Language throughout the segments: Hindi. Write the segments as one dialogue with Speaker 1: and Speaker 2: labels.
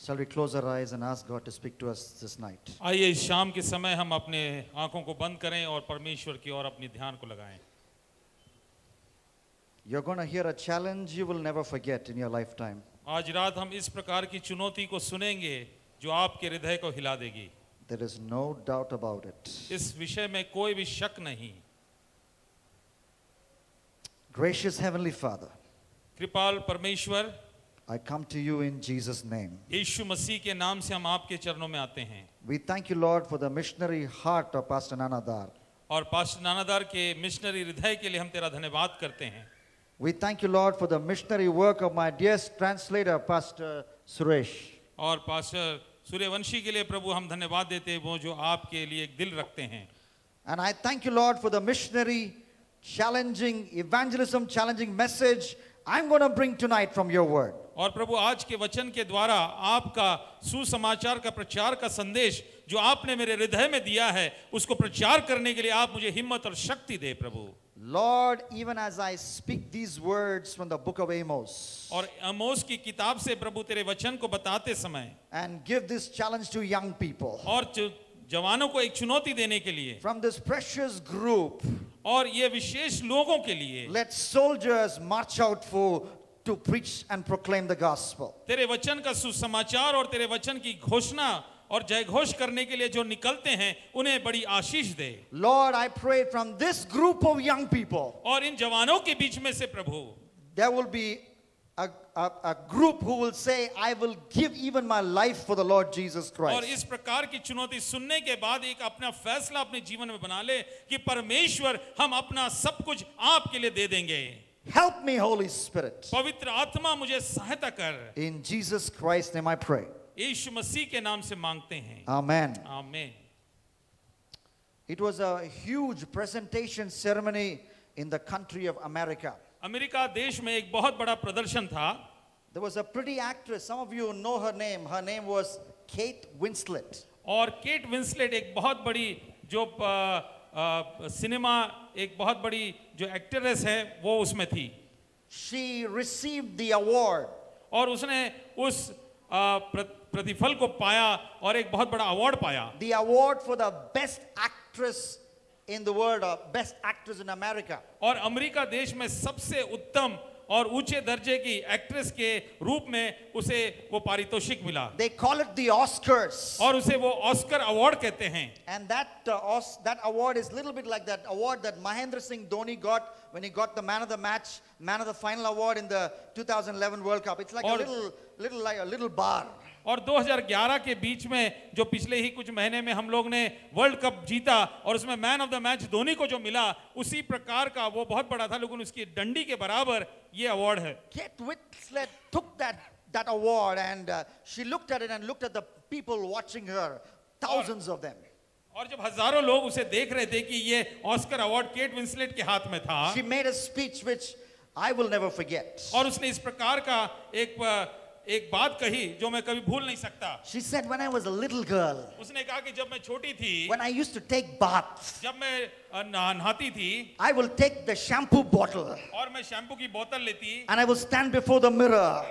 Speaker 1: Shall we close our eyes and ask God to speak to us this night?
Speaker 2: आइए इस शाम के समय हम अपने आंखों को बंद करें और परमेश्वर की ओर अपने ध्यान को लगाएं।
Speaker 1: You're going to hear a challenge you will never forget in your lifetime.
Speaker 2: आज रात हम इस प्रकार की चुनौती को सुनेंगे जो आपके हृदय को हिला देगी।
Speaker 1: There is no doubt about it.
Speaker 2: इस विषय में कोई भी शक नहीं।
Speaker 1: Gracious Heavenly Father,
Speaker 2: कृपाल परमेश्वर,
Speaker 1: I come to you in Jesus' name.
Speaker 2: यीशु मसीह के नाम से हम आपके चरणों में आते हैं।
Speaker 1: We thank you, Lord, for the missionary heart of Pastor Nanadar.
Speaker 2: और पास्टर नानादार के मिशनरी हृदय के लिए हम तेरा धन्यवाद करते हैं।
Speaker 1: We thank you, Lord, for the missionary work of my dear translator, Pastor Suresh.
Speaker 2: और पास्टर सूर्यवंशी के लिए प्रभु हम धन्यवाद देते हैं, वो जो आपके लिए एक दिल रखते हैं।
Speaker 1: And I thank you, Lord, for the missionary challenging, evangelism challenging message I'm going to bring tonight from your word.
Speaker 2: और प्रभु आज के वचन के द्वारा आपका सुसमाचार का प्रचार का संदेश जो आपने मेरे हृदय में दिया है उसको प्रचार करने के लिए आप मुझे हिम्मत और शक्ति दे प्रभु।
Speaker 1: Lord, even as I speak these words from the book of Amos
Speaker 2: और आमोस की किताब से प्रभु तेरे वचन को बताते समय
Speaker 1: and give this challenge to young people
Speaker 2: और जवानों को एक चुनौती देने के लिए
Speaker 1: from this precious group,
Speaker 2: और ये विशेष लोगों के लिए
Speaker 1: let soldiers march out to preach and proclaim the gospel.
Speaker 2: तेरे वचन का सुसमाचार और तेरे वचन की घोषणा और जय घोष करने के लिए जो निकलते हैं उन्हें बड़ी आशीष दे।
Speaker 1: Lord, I pray from this group of young people
Speaker 2: और इन जवानों के बीच में से प्रभु
Speaker 1: there will be a group who will say, I will give even my life for the Lord Jesus
Speaker 2: और
Speaker 1: Christ.
Speaker 2: इस प्रकार की चुनौती सुनने के बाद एक अपना फैसला अपने जीवन में बना ले कि परमेश्वर हम अपना सब कुछ आपके लिए दे देंगे।
Speaker 1: Help me, Holy Spirit.
Speaker 2: पवित्र आत्मा मुझे सहायता कर।
Speaker 1: In Jesus Christ's name I pray.
Speaker 2: यीशु मसीह के नाम से मांगते हैं।
Speaker 1: Amen.
Speaker 2: आमीन।
Speaker 1: It was a huge presentation ceremony in the country of America.
Speaker 2: America देश में एक बहुत बड़ा प्रदर्शन था।
Speaker 1: There was a pretty actress. Some of you know her name. Her name was Kate Winslet.
Speaker 2: और केट विंसलेट एक बहुत बड़ी जो सिनेमा एक बहुत बड़ी जो एक्ट्रेस है वो उसमें थी।
Speaker 1: She received the award.
Speaker 2: और उसने उस प्रतिफल को पाया और एक बहुत बड़ा अवार्ड पाया।
Speaker 1: The award for the best actress in the world, or best actress in America.
Speaker 2: और अमेरिका देश में सबसे उत्तम और ऊंचे दर्जे की एक्ट्रेस के रूप में उसे वो पारितोषिक मिला।
Speaker 1: They call it the Oscars.
Speaker 2: और उसे वो ऑस्कर अवार्ड कहते हैं।
Speaker 1: And that award is a little bit like that award that Mahendra Singh Dhoni got when he got the man of the match, man of the final award in the 2011 World Cup. It's like a little bar.
Speaker 2: और 2011 के बीच में जो पिछले ही कुछ महीने में हम लोग ने वर्ल्ड कप जीता और उसमें man of the match Dhoni को जो मिला उसी प्रकार का वो बहुत बड़ा था, लेकिन उसकी डंडी के बराबर ये अवार्ड है।
Speaker 1: Kate Winslet took that award and she looked at it and looked at the people watching her, thousands of them.
Speaker 2: और जब हजारों लोग उसे देख रहे थे कि ये ऑस्कर अवार्ड केट विंसलेट के हाथ में था,
Speaker 1: She made a speech which I will never forget.
Speaker 2: और उसने इस प्रकार का एक बात कही जो मैं कभी भूल नहीं सकता।
Speaker 1: She said, when I was a little girl,
Speaker 2: उसने कहा कि जब मैं छोटी थी,
Speaker 1: when I used to take baths,
Speaker 2: जब मैं नहाती थी,
Speaker 1: I will take the shampoo bottle
Speaker 2: और मैं शैम्पू की बोतल लेती
Speaker 1: and I will stand before the mirror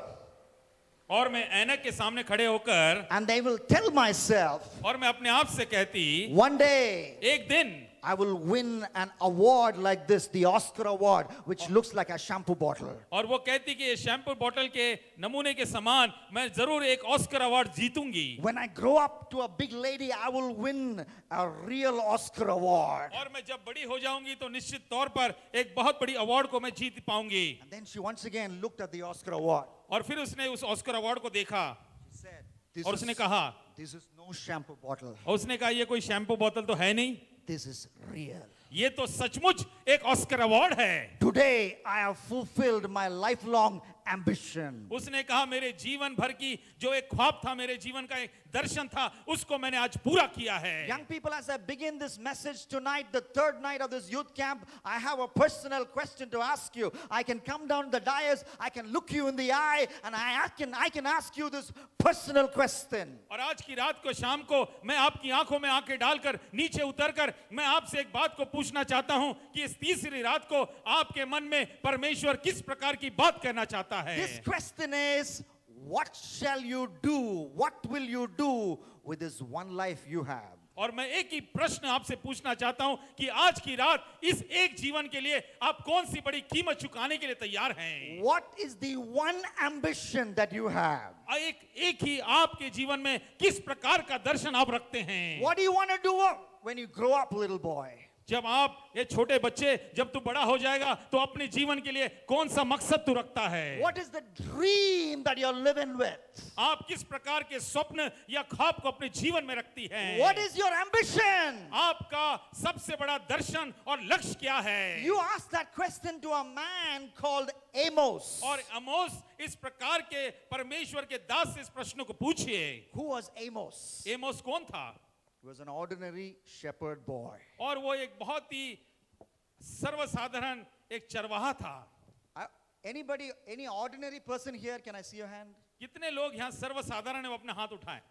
Speaker 2: और मैं ऐनक के सामने खड़े होकर
Speaker 1: and I will tell myself,
Speaker 2: और मैं अपने आप से कहती,
Speaker 1: one day
Speaker 2: एक दिन
Speaker 1: I will win an award like this, the Oscar award, which looks like a shampoo bottle.
Speaker 2: और वो कहती कि ये शैम्पू बोतल के नमूने के समान मैं जरूर एक ऑस्कर अवार्ड जीतूंगी।
Speaker 1: When I grow up to a big lady, I will win a real Oscar award.
Speaker 2: और मैं जब बड़ी हो जाऊंगी तो निश्चित तौर पर एक बहुत बड़ी अवार्ड को मैं जीत पाऊंगी।
Speaker 1: And then she once again looked at the Oscar award.
Speaker 2: और फिर उसने उस ऑस्कर अवार्ड को देखा
Speaker 1: She said,
Speaker 2: और उसने कहा,
Speaker 1: this is no shampoo bottle.
Speaker 2: और उसने कहा ये कोई शैम्पू बोतल तो है नहीं,
Speaker 1: This is real.
Speaker 2: ये तो सचमुच एक ऑस्कर अवार्ड है।
Speaker 1: Today I have fulfilled my lifelong ambition.
Speaker 2: उसने कहा मेरे जीवन भर की जो एक ख्वाब था, मेरे जीवन का एक दर्शन था, उसको मैंने आज पूरा किया है।
Speaker 1: Young people, as I begin this message tonight, the third night of this youth camp, I have a personal question to ask you. I can come down the dais, I can look you in the eye, and I can ask you this personal question.
Speaker 2: और आज की रात को शाम को मैं आपकी आंखों में आंखें डालकर नीचे उतरकर मैं आपसे एक बात को पूछना चाहता हूं कि इस तीसरी रात को आपके मन में परमेश्वर किस प्रकार की बात कहना चाहता है।
Speaker 1: This question is, what shall you do? What will you do with this one life you have?
Speaker 2: और मैं एक ही प्रश्न आपसे पूछना चाहता हूं कि आज की रात इस एक जीवन के लिए आप कौन सी बड़ी कीमत चुकाने के लिए तैयार हैं?
Speaker 1: What is the one ambition that you have?
Speaker 2: एक ही आपके जीवन में किस प्रकार का दर्शन आप रखते हैं?
Speaker 1: What do you want to do when you grow up, little boy?
Speaker 2: जब आप ये छोटे बच्चे, जब तू बड़ा हो जाएगा तो अपने जीवन के लिए कौन सा मकसद तू रखता है?
Speaker 1: What is the dream that you're living with?
Speaker 2: आप किस प्रकार के स्वप्न या ख्वाब को अपने जीवन में रखती हैं?
Speaker 1: What is your ambition?
Speaker 2: आपका सबसे बड़ा दर्शन और लक्ष्य क्या है?
Speaker 1: You asked that question to a man called Amos.
Speaker 2: और अमोस इस प्रकार के परमेश्वर के दास से इस प्रश्न को पूछिए।
Speaker 1: Who was Amos?
Speaker 2: एमोस कौन था?
Speaker 1: He was an ordinary shepherd boy.
Speaker 2: और वो एक बहुत ही सर्वसाधारण एक चरवाहा था।
Speaker 1: Any ordinary person here, can I see your hand?
Speaker 2: कितने लोग यहाँ सर्वसाधारण है वो अपने हाथ उठाएं?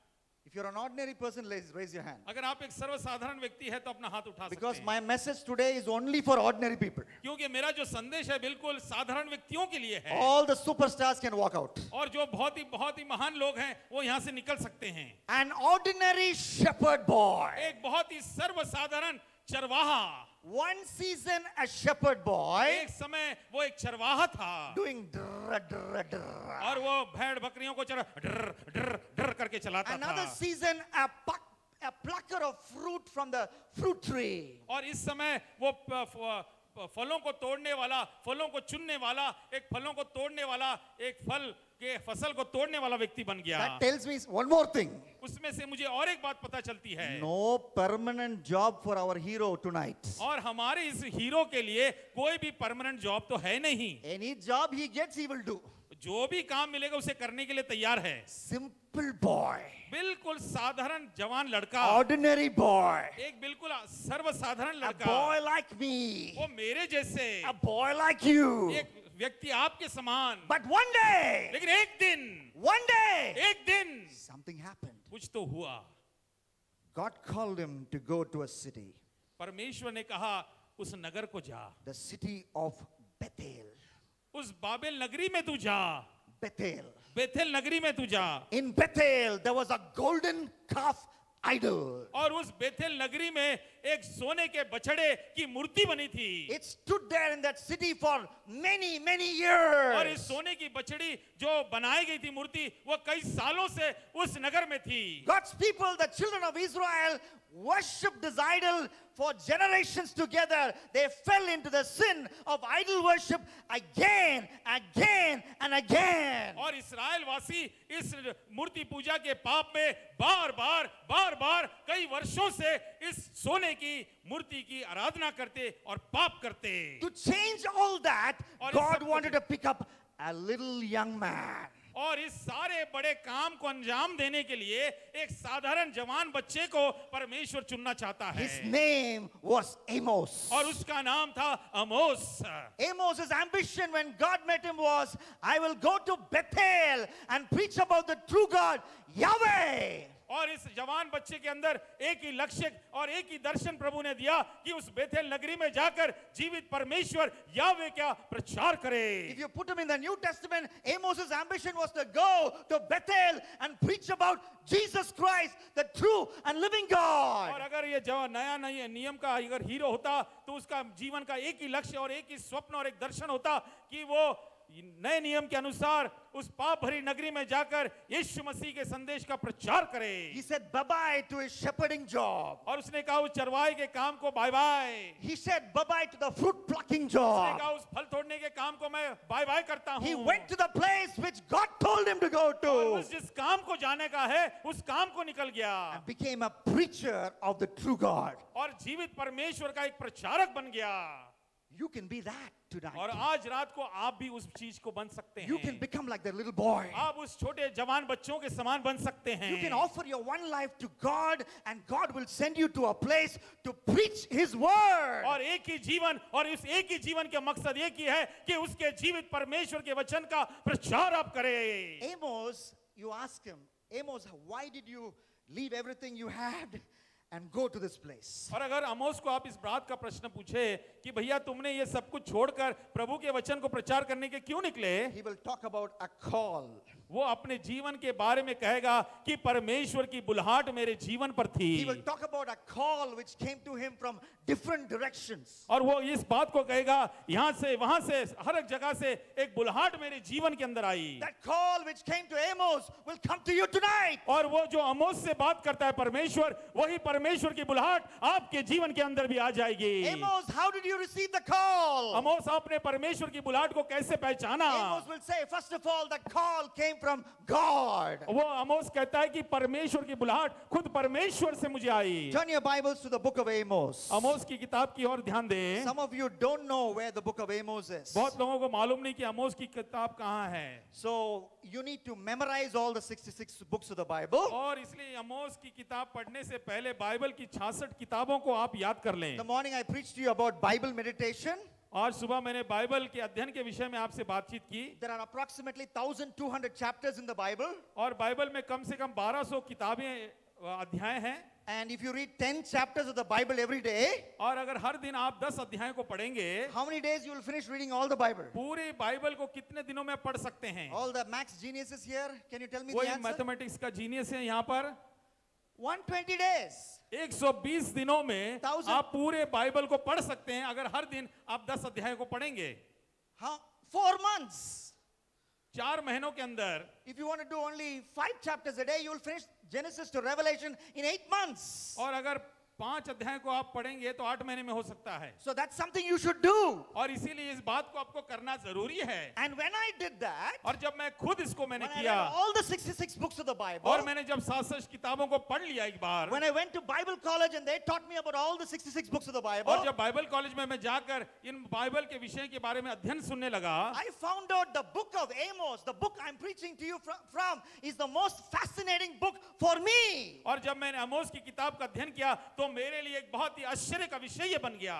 Speaker 1: If you're an ordinary person, raise your hand.
Speaker 2: अगर आप एक सर्वसाधारण व्यक्ति है तो अपना हाथ उठा सकते
Speaker 1: Because
Speaker 2: हैं।
Speaker 1: my message today is only for ordinary people.
Speaker 2: क्योंकि मेरा जो संदेश है बिल्कुल साधारण व्यक्तियों के लिए है।
Speaker 1: All the superstars can walk out.
Speaker 2: और जो बहुत ही महान लोग हैं वो यहाँ से निकल सकते हैं।
Speaker 1: An ordinary shepherd boy.
Speaker 2: एक बहुत ही सर्वसाधारण चरवाहा।
Speaker 1: One season a shepherd boy
Speaker 2: एक समय वो एक चरवाहा था
Speaker 1: doing drr, drr, drr.
Speaker 2: और वो भेड़ बकरियों को ड्र ड्र ड्र करके चलाता
Speaker 1: Another
Speaker 2: था।
Speaker 1: season a plucker of fruit from the fruit tree.
Speaker 2: और इस समय वो फलों को तोड़ने वाला, फलों को चुनने वाला, एक फलों को तोड़ने वाला, एक फल के फसल को तोड़ने वाला व्यक्ति बन गया।
Speaker 1: That tells me one more thing.
Speaker 2: उसमें से मुझे और एक बात पता चलती है।
Speaker 1: No permanent job for our hero tonight.
Speaker 2: और हमारे इस हीरो के लिए कोई भी परमानेंट जॉब तो है नहीं।
Speaker 1: Any job he gets, he will do.
Speaker 2: जो भी काम मिलेगा उसे करने के लिए तैयार है।
Speaker 1: Simple boy.
Speaker 2: बिल्कुल साधारण जवान लड़का।
Speaker 1: Ordinary boy.
Speaker 2: एक बिल्कुल सर्वसाधारण
Speaker 1: A
Speaker 2: लड़का।
Speaker 1: boy like me.
Speaker 2: वो मेरे जैसे।
Speaker 1: A boy like you.
Speaker 2: एक व्यक्ति आपके समान।
Speaker 1: But one day,
Speaker 2: लेकिन एक दिन
Speaker 1: something happened.
Speaker 2: कुछ तो हुआ।
Speaker 1: God called him to go to a city.
Speaker 2: परमेश्वर ने कहा उस नगर को जा।
Speaker 1: The city of Bethel.
Speaker 2: उस बाबेल नगरी में तू जा।
Speaker 1: Bethel.
Speaker 2: बेथेल नगरी में तू जा।
Speaker 1: In Bethel, there was a golden calf idol.
Speaker 2: और उस बेथेल नगरी में एक सोने के बछड़े की मूर्ति बनी थी।
Speaker 1: It stood there in that city for many, many
Speaker 2: और
Speaker 1: years.
Speaker 2: इस सोने की बछड़ी जो बनाई गई थी मूर्ति वो कई सालों से उस नगर में थी।
Speaker 1: God's people, the children of Israel, worshipped this idol for generations together. They fell into the sin of idol worship again and again.
Speaker 2: और इस्राएल वासी इस मूर्ति पूजा के पाप में बार बार कई वर्षों से इस सोने की मूर्ति की आराधना करते और पाप करते।
Speaker 1: To change all that,
Speaker 2: और इस
Speaker 1: God
Speaker 2: सब
Speaker 1: wanted to pick up a little young man.
Speaker 2: और इस सारे बड़े काम को अंजाम देने के लिए एक साधारण जवान बच्चे को परमेश्वर चुनना चाहता है।
Speaker 1: His name was Amos.
Speaker 2: और उसका नाम था Amos.
Speaker 1: Amos's ambition when God met him was, I will go to Bethel and preach about the true God, Yahweh.
Speaker 2: और इस जवान बच्चे के अंदर एक ही लक्ष्य और एक ही दर्शन प्रभु ने दिया कि उस बेथेल नगरी में जाकर जीवित परमेश्वर यावे का प्रचार करे।
Speaker 1: If you put him in the New Testament, Amos's ambition was to go to Bethel and preach about Jesus Christ, the true and living
Speaker 2: और
Speaker 1: God.
Speaker 2: अगर ये नया नियम का अगर हीरो होता तो उसका जीवन का एक ही लक्ष्य और एक ही स्वप्न और एक दर्शन होता कि वो नए नियम के अनुसार उस पाप भरी नगरी में जाकर यीशु मसीह के संदेश का प्रचार करे।
Speaker 1: He said bye-bye to his shepherding job.
Speaker 2: और उसने कहा उस चरवाहे के काम को bye bye.
Speaker 1: He said bye-bye to the fruit plucking
Speaker 2: उसने
Speaker 1: job.
Speaker 2: कहा उस फल तोड़ने के काम को मैं बाय बाय करता हूँ।
Speaker 1: He went to the place which God told him to go
Speaker 2: और
Speaker 1: to
Speaker 2: उस जिस काम को जाने का है उस काम को निकल गया
Speaker 1: and became a preacher of the true God.
Speaker 2: और जीवित परमेश्वर का एक प्रचारक बन गया।
Speaker 1: You can be that tonight.
Speaker 2: और आज रात को आप भी उस चीज को बन सकते
Speaker 1: You can
Speaker 2: हैं।
Speaker 1: become like that little boy.
Speaker 2: आप उस छोटे जवान बच्चों के समान बन सकते हैं।
Speaker 1: You can offer your one life to God and God will send you to a place to preach His word.
Speaker 2: और एक ही जीवन और इस एक ही जीवन का मकसद एक ही है कि उसके जीवित परमेश्वर के वचन का प्रचार आप करें।
Speaker 1: Amos, you ask him, Amos, why did you leave everything you had and go to this place?
Speaker 2: और अगर अमोस को आप इस बात का प्रश्न पूछे कि भैया तुमने ये सब कुछ छोड़कर प्रभु के वचन को प्रचार करने के क्यों निकले,
Speaker 1: He will talk about a call.
Speaker 2: वो अपने जीवन के बारे में कहेगा कि परमेश्वर की बुलाहट मेरे जीवन पर थी।
Speaker 1: He will talk about a call which came to him from different directions.
Speaker 2: और वो इस बात को कहेगा यहाँ से वहां से हर एक जगह से एक बुलाहट मेरे जीवन के अंदर आई।
Speaker 1: That call which came to Amos will come to you tonight.
Speaker 2: और वो जो आमोस से बात करता है परमेश्वर, वही परमेश्वर की बुलाहट आपके जीवन के अंदर भी आ जाएगी।
Speaker 1: Amos, how did you receive the call?
Speaker 2: आमोस, आपने परमेश्वर की बुलाहट को कैसे पहचाना?
Speaker 1: Amos will say, first of all, the call came from God.
Speaker 2: वो आमोस कहता है कि परमेश्वर की बुलाहट खुद परमेश्वर से मुझे आई।
Speaker 1: Turn your Bibles to the book of Amos.
Speaker 2: आमोस की किताब की ओर ध्यान दें।
Speaker 1: Some of you don't know where the book of Amos is.
Speaker 2: बहुत लोगों को मालूम नहीं कि आमोस की किताब कहाँ है।
Speaker 1: So you need to memorize all the 66 books of the Bible.
Speaker 2: और इसलिए आमोस की किताब पढ़ने से पहले बाइबल की 66 किताबों को आप याद कर लें।
Speaker 1: In the morning I preached to you about Bible meditation.
Speaker 2: आज सुबह मैंने बाइबल के अध्ययन के विषय में आपसे बातचीत की।
Speaker 1: There are approximately 1,200 chapters in the Bible.
Speaker 2: और बाइबल में कम से कम 1200 किताबें अध्याय हैं।
Speaker 1: And if you read 10 chapters of the Bible every day,
Speaker 2: और अगर हर दिन आप 10 अध्याय को पढ़ेंगे,
Speaker 1: how many days you will finish reading all the Bible?
Speaker 2: पूरे बाइबल को कितने दिनों में पढ़ सकते हैं?
Speaker 1: All the max geniuses here, can you tell me the
Speaker 2: कोई
Speaker 1: answer?
Speaker 2: मैथमेटिक्स का जीनियस है यहाँ पर?
Speaker 1: 120 days.
Speaker 2: 120 दिनों में
Speaker 1: 1000
Speaker 2: आप पूरे बाइबल को पढ़ सकते हैं अगर हर दिन आप 10 अध्याय को पढ़ेंगे।
Speaker 1: How? 4 months.
Speaker 2: 4 महीनों के अंदर
Speaker 1: If you want to do only 5 chapters a day, you will finish Genesis to Revelation in 8 months.
Speaker 2: और अगर 5 अध्याय को आप पढ़ेंगे तो 8 महीने में हो सकता है।
Speaker 1: So that's something you should do.
Speaker 2: और इसीलिए इस बात को आपको करना जरूरी है।
Speaker 1: And when I did that,
Speaker 2: और जब मैं खुद इसको मैंने
Speaker 1: when I
Speaker 2: किया,
Speaker 1: read all the 66 books of the Bible,
Speaker 2: और मैंने जब 66 किताबों को पढ़ लिया एक बार,
Speaker 1: when I went to Bible college and they taught me about all the 66 books of the Bible,
Speaker 2: और जब बाइबल कॉलेज में मैं जाकर इन बाइबल के विषय के बारे में अध्ययन सुनने लगा,
Speaker 1: I found out the book of Amos, the book I'm preaching to you from, is the most fascinating book for me.
Speaker 2: और जब मैंने आमोस की किताब का अध्ययन किया तो मेरे लिए एक बहुत ही आश्चर्य का विषय ये बन गया।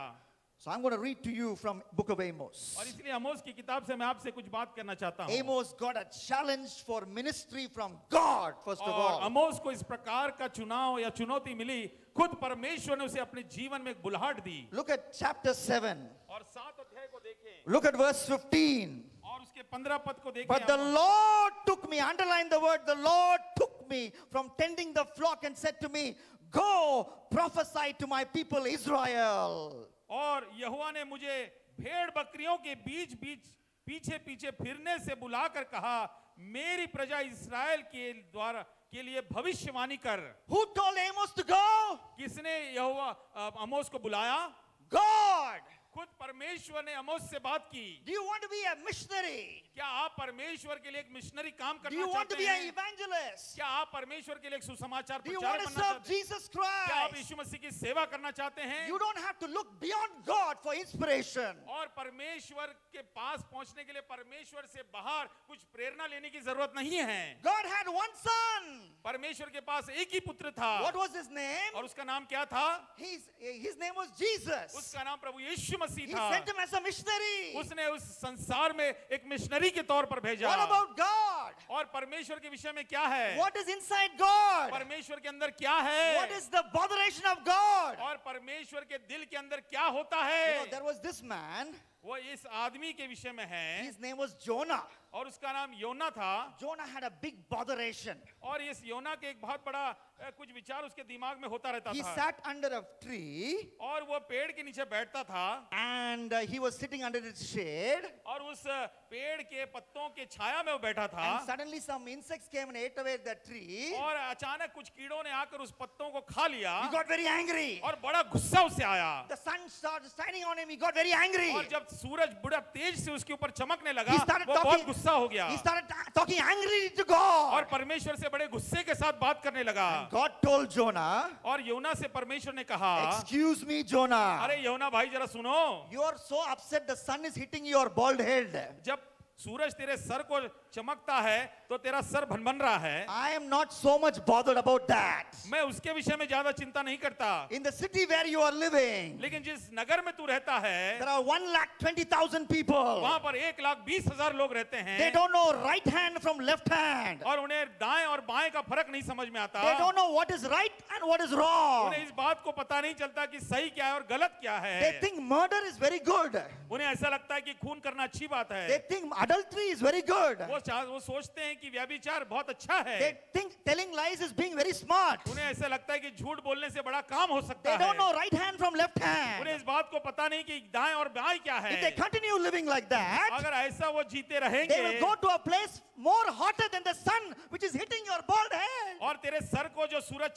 Speaker 1: So I'm going to read to you from book of Amos.
Speaker 2: और इसलिए आमोस की किताब से मैं आपसे कुछ बात करना चाहता हूँ।
Speaker 1: Amos got a challenge for ministry from God, first of
Speaker 2: और
Speaker 1: all.
Speaker 2: आमोस को इस प्रकार का चुनाव या चुनौती मिली, खुद परमेश्वर ने उसे अपने जीवन में एक बुलाहट दी।
Speaker 1: Look at chapter 7.
Speaker 2: और 7 अध्याय को देखें
Speaker 1: Look at verse 15.
Speaker 2: और उसके 15 पद को देखें।
Speaker 1: But the Lord took me, underline the word, the Lord took me from tending the flock and said to me, go prophesy to my people Israel.
Speaker 2: और यहोवा ने मुझे भेड़ बकरियों के बीच बीच पीछे पीछे फिरने से बुलाकर कहा, मेरी प्रजा इस्राएल के द्वारा के लिए भविष्यवाणी कर।
Speaker 1: Who told Amos to go?
Speaker 2: किसने यहोवा आमोस को बुलाया?
Speaker 1: God.
Speaker 2: खुद परमेश्वर ने आमोस से बात की।
Speaker 1: Do you want to be a missionary?
Speaker 2: क्या आप परमेश्वर के लिए एक मिशनरी काम
Speaker 1: Do
Speaker 2: करना
Speaker 1: you want to
Speaker 2: चाहते
Speaker 1: be an
Speaker 2: हैं?
Speaker 1: evangelist?
Speaker 2: क्या आप परमेश्वर के लिए एक सुसमाचार
Speaker 1: Do you
Speaker 2: प्रचारक
Speaker 1: want to
Speaker 2: बनना
Speaker 1: serve
Speaker 2: चाहते हैं?
Speaker 1: Jesus
Speaker 2: क्या आप
Speaker 1: Christ?
Speaker 2: यीशु मसीह की सेवा करना चाहते हैं?
Speaker 1: You don't have to look beyond God for inspiration.
Speaker 2: और परमेश्वर के पास पहुंचने के लिए परमेश्वर से बाहर कुछ प्रेरणा लेने की जरूरत नहीं है।
Speaker 1: God had one son.
Speaker 2: परमेश्वर के पास एक ही पुत्र था।
Speaker 1: What was his name?
Speaker 2: और उसका नाम क्या था?
Speaker 1: His name was Jesus.
Speaker 2: उसका नाम प्रभु यीशु मसीह
Speaker 1: He
Speaker 2: था।
Speaker 1: sent him as a missionary.
Speaker 2: उसने उस संसार में एक मिशनरी के तौर पर भेजा।
Speaker 1: What about God?
Speaker 2: और परमेश्वर के विषय में क्या है?
Speaker 1: What is inside God?
Speaker 2: परमेश्वर के अंदर क्या है?
Speaker 1: What is the botheration of God?
Speaker 2: और परमेश्वर के दिल के अंदर क्या होता है?
Speaker 1: There was this man.
Speaker 2: वो इस आदमी के विषय में है।
Speaker 1: His name was Jonah.
Speaker 2: और उसका नाम योना था।
Speaker 1: Jonah had a big botheration.
Speaker 2: और इस योना के एक बहुत बड़ा कुछ विचार उसके दिमाग में होता रहता
Speaker 1: He
Speaker 2: था।
Speaker 1: sat under a tree.
Speaker 2: और वो पेड़ के नीचे बैठता था।
Speaker 1: And he was sitting under its shade.
Speaker 2: और उस पेड़ के पत्तों के छाया में वो बैठा था।
Speaker 1: And suddenly some insects came and ate away the tree.
Speaker 2: और अचानक कुछ कीड़ों ने आकर उस पत्तों को खा लिया।
Speaker 1: He got very angry.
Speaker 2: और बड़ा गुस्सा उससे आया।
Speaker 1: The sun started shining on him. He got very angry.
Speaker 2: और जब सूरज बड़ा तेज से उसके ऊपर चमकने लगा,
Speaker 1: He started
Speaker 2: वो बहुत गुस्सा हो गया।
Speaker 1: He started talking angrily to
Speaker 2: और
Speaker 1: God.
Speaker 2: परमेश्वर से बड़े गुस्से के साथ बात करने लगा।
Speaker 1: God told Jonah,
Speaker 2: और योना से परमेश्वर ने कहा,
Speaker 1: excuse me, Jonah.
Speaker 2: अरे योना भाई जरा सुनो।
Speaker 1: You are so upset the sun is hitting your bald head.
Speaker 2: जब सूरज तेरे सर को चमकता है तो तेरा सर भनभन रहा है।
Speaker 1: I am not so much bothered about that.
Speaker 2: मैं उसके विषय में ज्यादा चिंता नहीं करता।
Speaker 1: In the city where you are living,
Speaker 2: लेकिन जिस नगर में तू रहता है,
Speaker 1: there are 1,20,000 people.
Speaker 2: वहां पर 1,20,000 लोग रहते हैं।
Speaker 1: They don't know right hand from left hand.
Speaker 2: और उन्हें दाएं और बाएं का फर्क नहीं समझ में आता।
Speaker 1: They don't know what is right and what is wrong.
Speaker 2: उन्हें इस बात को पता नहीं चलता कि सही क्या है और गलत क्या है।
Speaker 1: They think murder is very good.
Speaker 2: उन्हें ऐसा लगता है कि खून करना अच्छी बात है।
Speaker 1: They think adultery is very good.
Speaker 2: वो सोचते हैं कि व्यभिचार बहुत अच्छा है।
Speaker 1: They think telling lies is being very smart.
Speaker 2: उन्हें ऐसा लगता है कि झूठ बोलने से बड़ा काम हो सकता
Speaker 1: They
Speaker 2: है।
Speaker 1: don't know right hand from left hand.
Speaker 2: उन्हें इस बात को पता नहीं कि दाएं और बाएं क्या
Speaker 1: If they
Speaker 2: है।
Speaker 1: continue living like that,
Speaker 2: अगर ऐसा वो जीते
Speaker 1: they
Speaker 2: रहेंगे
Speaker 1: will go to a place more hotter than the sun, which is hitting your bald head.
Speaker 2: और तेरे सर को जो सूरज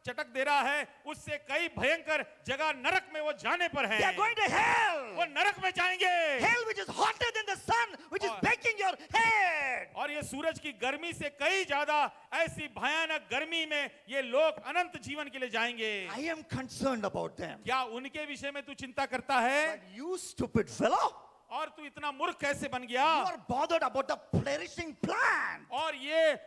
Speaker 2: चटक दे रहा है, उससे कई भयंकर जगह नरक में वो जाने पर है।
Speaker 1: They are going to hell.
Speaker 2: वो नरक में जाएंगे।
Speaker 1: Hell which is hotter than the sun, which is baking your head.
Speaker 2: और ये सूरज की गर्मी से कई ज्यादा ऐसी भयानक गर्मी में ये लोग अनंत जीवन के लिए जाएंगे।
Speaker 1: I am concerned about them.
Speaker 2: क्या उनके विषय में तू चिंता करता है?
Speaker 1: But you stupid fellow,
Speaker 2: और तू इतना मूर्ख कैसे बन गया?
Speaker 1: you are bothered about the perishing plant.
Speaker 2: और ये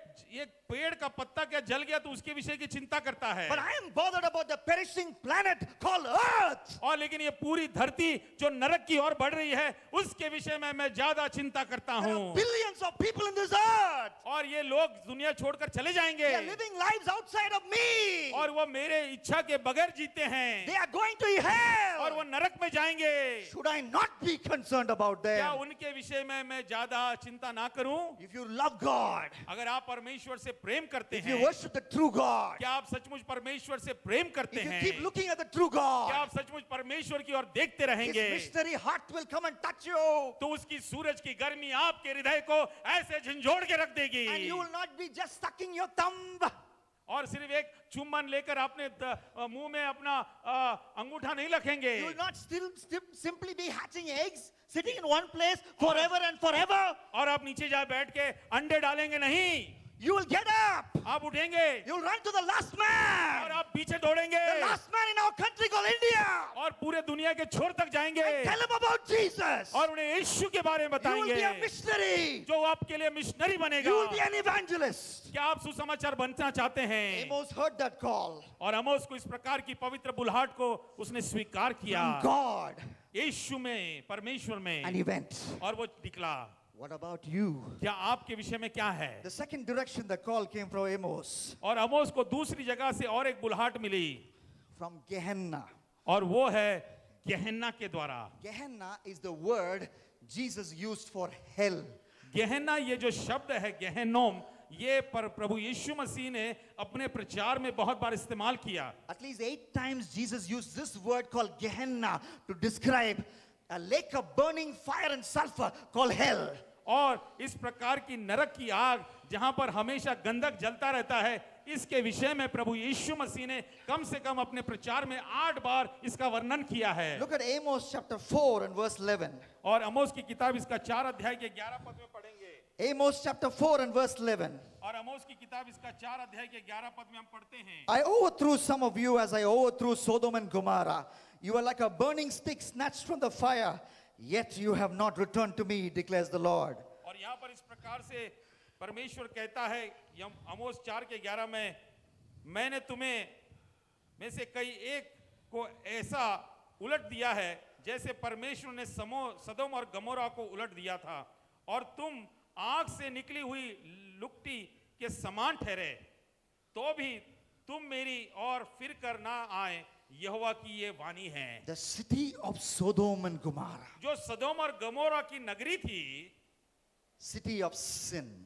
Speaker 2: पेड़ का पत्ता क्या जल गया तो उसके विषय की चिंता करता है।
Speaker 1: But I am bothered about the perishing planet called Earth.
Speaker 2: और लेकिन ये पूरी धरती जो नरक की ओर बढ़ रही है उसके विषय में मैं ज्यादा चिंता करता
Speaker 1: There
Speaker 2: हूँ।
Speaker 1: are billions of people in this earth.
Speaker 2: और ये लोग दुनिया छोड़कर चले जाएंगे
Speaker 1: They are living lives outside of me.
Speaker 2: और वो मेरे इच्छा के बगैर जीते हैं
Speaker 1: They are going to hell.
Speaker 2: और वो नरक में जाएंगे।
Speaker 1: Should I not be concerned about
Speaker 2: क्या
Speaker 1: them?
Speaker 2: उनके विषय में मैं ज्यादा चिंता ना करूं?
Speaker 1: If you love God,
Speaker 2: अगर आप परमेश्वर से प्रेम करते
Speaker 1: if you
Speaker 2: हैं,
Speaker 1: worship the true God,
Speaker 2: क्या आप सचमुच परमेश्वर से प्रेम करते
Speaker 1: if you
Speaker 2: हैं,
Speaker 1: keep looking at the true
Speaker 2: क्या
Speaker 1: God,
Speaker 2: आप सचमुच परमेश्वर की ओर देखते
Speaker 1: His
Speaker 2: रहेंगे,
Speaker 1: missionary heart will come and touch you.
Speaker 2: तो उसकी सूरज की गर्मी आपके हृदय को ऐसे झंझोड़ के रख देगी
Speaker 1: And you will not be just sucking your thumb.
Speaker 2: और सिर्फ एक चुम्बन लेकर अपने मुंह में अपना अंगूठा नहीं रखेंगे।
Speaker 1: You will not simply be hatching eggs, sitting in one place forever and forever.
Speaker 2: और आप नीचे जा बैठ के अंडे डालेंगे नहीं,
Speaker 1: You will get up.
Speaker 2: आप उठेंगे
Speaker 1: You will run to the last
Speaker 2: और
Speaker 1: man.
Speaker 2: आप पीछे दौड़ेंगे
Speaker 1: The last man in our country called India.
Speaker 2: और पूरे दुनिया के छोर तक जाएंगे
Speaker 1: And tell him about Jesus.
Speaker 2: और उन्हें यीशु के बारे में
Speaker 1: You will be a
Speaker 2: बताएंगे
Speaker 1: missionary.
Speaker 2: जो आपके लिए मिशनरी बनेगा।
Speaker 1: You will be an evangelist.
Speaker 2: क्या आप सुसमाचार बनना चाहते हैं?
Speaker 1: Amos heard that call
Speaker 2: और अमोस को इस प्रकार की पवित्र बुलाहट को उसने स्वीकार किया
Speaker 1: from God,
Speaker 2: यीशु में, परमेश्वर में,
Speaker 1: and he went.
Speaker 2: और वो निकला।
Speaker 1: What about you?
Speaker 2: क्या आपके विषय में क्या है?
Speaker 1: The second direction the call came from Amos,
Speaker 2: और अमोस को दूसरी जगह से और एक बुलाहट मिली
Speaker 1: from Gehenna.
Speaker 2: और वो है गेहन्ना के द्वारा।
Speaker 1: Gehenna is the word Jesus used for hell.
Speaker 2: गेहन्ना ये जो शब्द है गेहन्नोम, ये प्रभु यीशु मसीह ने अपने प्रचार में बहुत बार इस्तेमाल किया।
Speaker 1: At least 8 times Jesus used this word called Gehenna to describe a lake of burning fire and sulfur called hell.
Speaker 2: और इस प्रकार की नरक की आग जहां पर हमेशा गंधक जलता रहता है, इसके विषय में प्रभु यीशु मसीह ने कम से कम अपने प्रचार में 8 बार इसका वर्णन किया है।
Speaker 1: Look at Amos chapter 4 and verse 11.
Speaker 2: और अमोस की किताब इसका 4 अध्याय के 11 पद में पढ़ेंगे।
Speaker 1: Amos chapter 4 and verse 11.
Speaker 2: और अमोस की किताब इसका 4 अध्याय के 11 पद में हम पढ़ते हैं।
Speaker 1: I overthrew some of you as I overthrew Sodom and Gomorrah. You are like a burning stick snatched from the fire, yet you have not returned to me, declares the Lord.
Speaker 2: और यहाँ पर इस प्रकार से परमेश्वर कहता है अमोस 4 के 11 में, मैंने तुम्हें में से कई एक को ऐसा उलट दिया है जैसे परमेश्वर ने सदोम और गमोरा को उलट दिया था, और तुम आग से निकली हुई लुकटी के समान ठहरे, तो भी तुम मेरी ओर फिर कर ना आए, यहोवा की ये वाणी है।
Speaker 1: The city of Sodom and Gomorrah,
Speaker 2: जो सदोम और गमोरा की नगरी थी,
Speaker 1: city of sin,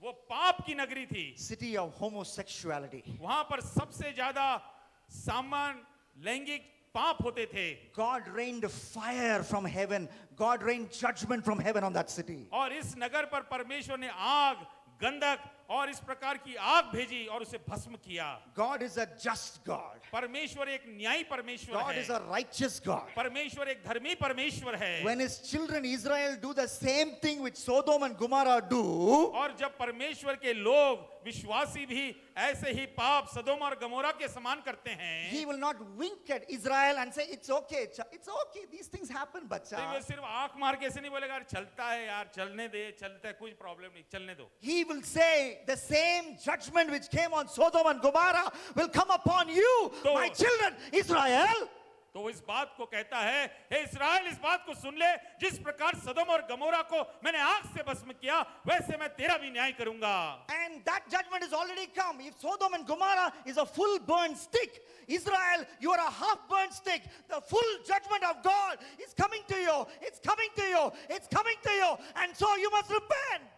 Speaker 2: वो पाप की नगरी थी,
Speaker 1: city of homosexuality.
Speaker 2: वहां पर सबसे ज्यादा सामान लैंगिक पाप होते थे।
Speaker 1: God rained fire from heaven. God rained judgment from heaven on that city.
Speaker 2: और इस नगर पर परमेश्वर ने आग, गंधक और इस प्रकार की आग भेजी और उसे भस्म किया।
Speaker 1: God is a just God.
Speaker 2: परमेश्वर एक न्यायी परमेश्वर
Speaker 1: God is
Speaker 2: है।
Speaker 1: a righteous God.
Speaker 2: परमेश्वर एक धर्मी परमेश्वर है।
Speaker 1: When his children Israel do the same thing which Sodom and Gomorrah do,
Speaker 2: और जब परमेश्वर के लोग विश्वासी भी ऐसे ही पाप सदोम और गमोरा के समान करते हैं,
Speaker 1: he will not wink at Israel and say, it's okay, it's okay, these things happen,
Speaker 2: तो
Speaker 1: bacha.
Speaker 2: वे सिर्फ आंख मार के ऐसे नहीं बोलेगा यार चलता है, यार चलने दे, चलता है, कुछ प्रॉब्लम नहीं, चलने दो।
Speaker 1: He will say, the same judgment which came on Sodom and Gomorrah will come upon you,
Speaker 2: तो-
Speaker 1: my children Israel.
Speaker 2: तो वो इस बात को कहता है, हे इस्राएल इस बात को सुन ले, जिस प्रकार सदोम और गमोरा को मैंने आग से भस्म किया वैसे मैं तेरा भी न्याय करूंगा.
Speaker 1: And that judgment is already come. If Sodom and Gomorrah is a full burnt stick, Israel, you are a half burnt stick. The full judgment of God is coming to you. It's coming to you. It's coming to you. And so you must repent.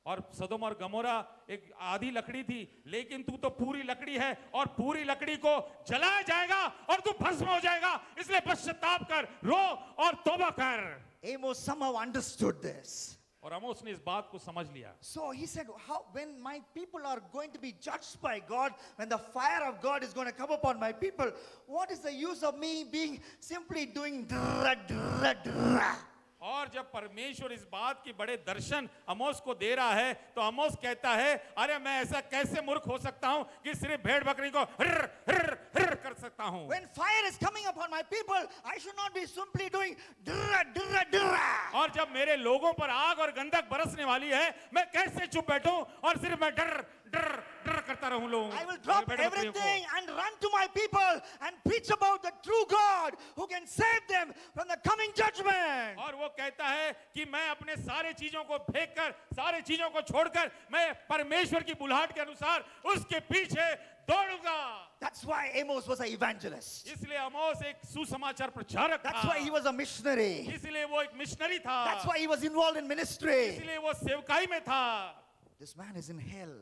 Speaker 2: और सदोम और गमोरा एक आधी लकड़ी थी, लेकिन तू तो पूरी लकड़ी है और पूरी लकड़ी को जलाया जाएगा और तू भस्म हो जाएगा. इसलिए पश्चाताप कर, रो और तौबा कर.
Speaker 1: Amos somehow understood this.
Speaker 2: और आमोस ने इस बात को समझ लिया.
Speaker 1: So he said, when my people are going to be judged by God, when the fire of God is going to come upon my people, what is the use of me being simply doing drra, drra, drra?
Speaker 2: और जब परमेश्वर इस बात की बड़े दर्शन आमोस को दे रहा है तो आमोस कहता है, अरे मैं ऐसा कैसे मूर्ख हो सकता हूं कि सिर्फ भेड़ बकरी को हिर हिर हिर कर सकता हूं.
Speaker 1: When fire is coming upon my people, I should not be simply doing drra, drra, drra.
Speaker 2: और जब मेरे लोगों पर आग और गंधक बरसने वाली है, मैं कैसे चुप बैठूं और सिर्फ मैं डर डर डर करता रहूं लोगों.
Speaker 1: I will drop everything and run to my people and preach about the true God who can save them from the coming judgment.
Speaker 2: और वो कहता है कि मैं अपने सारे चीजों को फेंक कर, सारे चीजों को छोड़कर मैं परमेश्वर की बुलाहट के अनुसार उसके पीछे दौड़ूंगा.
Speaker 1: That's why Amos was an evangelist.
Speaker 2: इसलिए आमोस एक सुसमाचार प्रचारक
Speaker 1: That's
Speaker 2: था.
Speaker 1: why he was a missionary.
Speaker 2: इसलिए वो एक मिशनरी था.
Speaker 1: That's why he was involved in ministry.
Speaker 2: इसलिए वो सेवकाई में था.
Speaker 1: This man is in hell.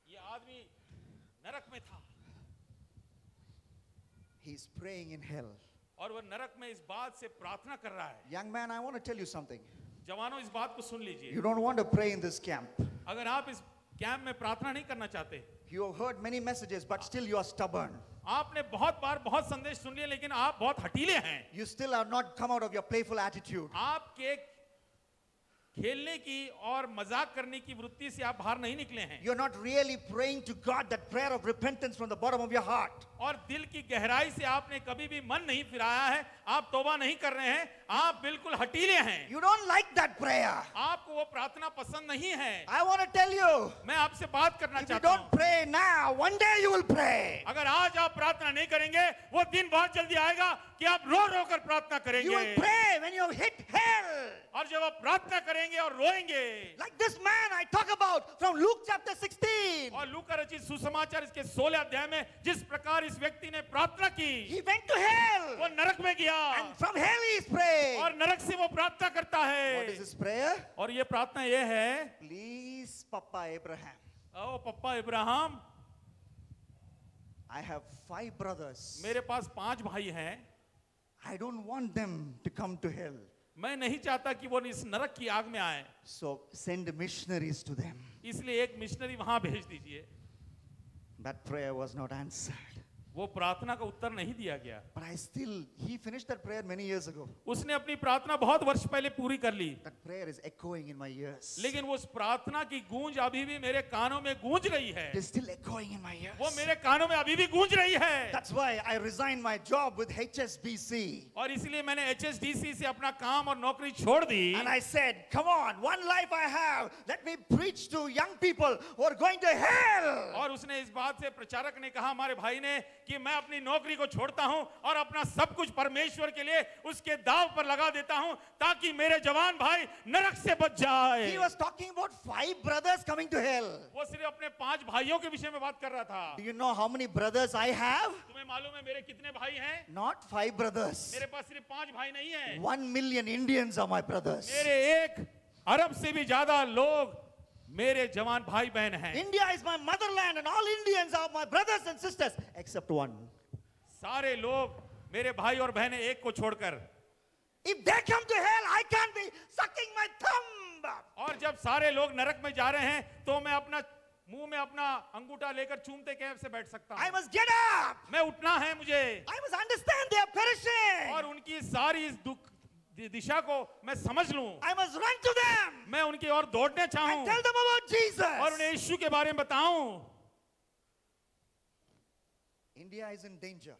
Speaker 2: ये आदमी नरक में था
Speaker 1: He's praying in hell.
Speaker 2: और वो नरक में इस बात से प्रार्थना कर रहा है.
Speaker 1: Young man, I want to tell you something.
Speaker 2: जवानों इस बात को सुन लीजिए.
Speaker 1: You don't want to pray in this camp.
Speaker 2: अगर आप इस कैंप में प्रार्थना नहीं करना चाहते,
Speaker 1: You have heard many messages, but still you are stubborn.
Speaker 2: आपने बहुत बार बहुत संदेश सुन लिए लेकिन आप बहुत हठीले हैं.
Speaker 1: You still have not come out of your playful attitude.
Speaker 2: आपके खेलने की और मजाक करने की वृत्ति से आप बाहर नहीं निकले हैं.
Speaker 1: You're not really praying to God that prayer of repentance from the bottom of your heart.
Speaker 2: और दिल की गहराई से आपने कभी भी मन नहीं फिराया है, आप तौबा नहीं कर रहे हैं, आप बिल्कुल हठीले हैं.
Speaker 1: You don't like that prayer.
Speaker 2: आपको वो प्रार्थना पसंद नहीं है.
Speaker 1: I want to tell you,
Speaker 2: मैं आपसे बात करना
Speaker 1: if you
Speaker 2: चाहता
Speaker 1: don't
Speaker 2: हूँ,
Speaker 1: pray now, one day you will pray.
Speaker 2: अगर आज आप प्रार्थना नहीं करेंगे वो दिन बहुत जल्दी आएगा कि आप रो रो कर प्रार्थना
Speaker 1: You will
Speaker 2: करेंगे.
Speaker 1: pray when you hit hell.
Speaker 2: और जब आप प्रार्थना करेंगे और रोएंगे,
Speaker 1: Like this man I talk about from Luke chapter 16.
Speaker 2: और लूका रचित सुसमाचार इसके 16 अध्याय में जिस प्रकार इस व्यक्ति ने प्रार्थना की,
Speaker 1: He went to hell.
Speaker 2: वो नरक में गया
Speaker 1: And from hell he is praying.
Speaker 2: और नरक से वो प्रार्थना करता
Speaker 1: What is
Speaker 2: है.
Speaker 1: his prayer?
Speaker 2: और ये प्रार्थना ये है,
Speaker 1: Please, Papa Abraham.
Speaker 2: O papa Ibrahim,
Speaker 1: I have 5 brothers.
Speaker 2: मेरे पास 5 भाई हैं,
Speaker 1: I don't want them to come to hell.
Speaker 2: मैं नहीं चाहता कि वो इस नरक की आग में आए,
Speaker 1: So send missionaries to them.
Speaker 2: इसलिए एक मिशनरी वहां भेज दीजिए.
Speaker 1: That prayer was not answered.
Speaker 2: वो प्रार्थना का उत्तर नहीं दिया गया.
Speaker 1: But he finished that prayer many years ago.
Speaker 2: उसने अपनी प्रार्थना बहुत वर्ष पहले पूरी कर ली,
Speaker 1: That prayer is echoing in my ears.
Speaker 2: लेकिन वो उस प्रार्थना की गूंज अभी भी मेरे कानों में गूंज रही है.
Speaker 1: It is still echoing in my ears.
Speaker 2: वो मेरे कानों में अभी भी गूंज रही है.
Speaker 1: That's why I resigned my job with HSBC.
Speaker 2: और इसलिए मैंने HSDC से अपना काम और नौकरी छोड़ दी.
Speaker 1: And I said, come on, one life I have. Let me preach to young people who are going to hell.
Speaker 2: और उसने इस बात से प्रचारक ने कहा, हमारे भाई ने, कि मैं अपनी नौकरी को छोड़ता हूं और अपना सब कुछ परमेश्वर के लिए उसके दांव पर लगा देता हूं ताकि मेरे जवान भाई नरक से बच जाए.
Speaker 1: He was talking about 5 brothers coming to hell.
Speaker 2: वो सिर्फ अपने 5 भाइयों के विषय में बात कर रहा था.
Speaker 1: Do you know how many brothers I have?
Speaker 2: तुम्हें मालूम है मेरे कितने भाई हैं?
Speaker 1: Not 5 brothers.
Speaker 2: मेरे पास सिर्फ 5 भाई नहीं हैं.
Speaker 1: 1 million Indians are my brothers.
Speaker 2: मेरे 1 अरब से भी ज्यादा लोग मेरे जवान भाई बहन हैं.
Speaker 1: India is my motherland and all Indians are my brothers and sisters except one.
Speaker 2: सारे लोग मेरे भाई और बहनें एक को छोड़कर.
Speaker 1: If they come to hell, I can't be sucking my thumb.
Speaker 2: और जब सारे लोग नरक में जा रहे हैं तो मैं अपना मुंह में अपना अंगूठा लेकर चूमते कैसे बैठ सकता
Speaker 1: I
Speaker 2: हूं?
Speaker 1: must get up.
Speaker 2: मैं उठना है मुझे.
Speaker 1: I must understand they are perishing.
Speaker 2: और उनकी सारी इस दुख दिशा को मैं समझ लूं.
Speaker 1: I must run to them
Speaker 2: मैं उनकी ओर दौड़ने
Speaker 1: and
Speaker 2: चाहूं
Speaker 1: tell them about Jesus.
Speaker 2: और उन्हें यीशु के बारे में बताऊं.
Speaker 1: India is in danger.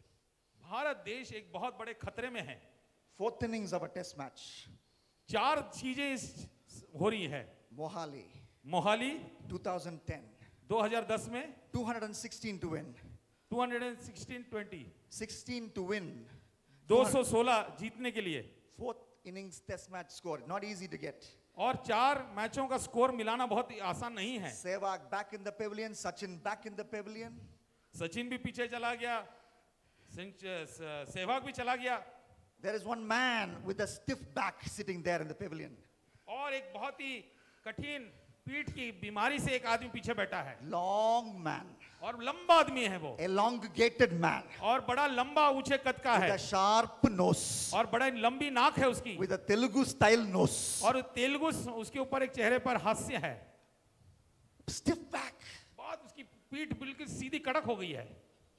Speaker 2: Bharat देश एक बहुत बड़े खतरे में है.
Speaker 1: 4th innings of a test match.
Speaker 2: 4 चीजें हो रही है.
Speaker 1: Mohali,
Speaker 2: मोहाली
Speaker 1: 2010.
Speaker 2: 2010 में
Speaker 1: 216 to win.
Speaker 2: 216-20.
Speaker 1: 16 to win.
Speaker 2: 216 जीतने के लिए।
Speaker 1: Fourth innings test match score, not easy to get.
Speaker 2: और 4 मैचों का स्कोर मिलाना बहुत ही आसान नहीं है।
Speaker 1: Sehwag back in the pavilion, Sachin back in the pavilion.
Speaker 2: Sachin भी पीछे चला गया, सहवाग भी चला गया,
Speaker 1: There is one man with a stiff back sitting there in the pavilion.
Speaker 2: और एक बहुत ही कठिन पीठ की बीमारी से एक आदमी पीछे बैठा है,
Speaker 1: Long man,
Speaker 2: और लंबा आदमी है वो,
Speaker 1: elongated man,
Speaker 2: और बड़ा लंबा ऊंचे कद का
Speaker 1: with
Speaker 2: है,
Speaker 1: a sharp nose,
Speaker 2: और बड़ा लंबी नाक है उसकी,
Speaker 1: with a Telugu style nose.
Speaker 2: और तेलुगु उसके ऊपर एक चेहरे पर हास्य है,
Speaker 1: Stiff back.
Speaker 2: बहुत उसकी पीठ बिल्कुल सीधी कड़क हो गई है।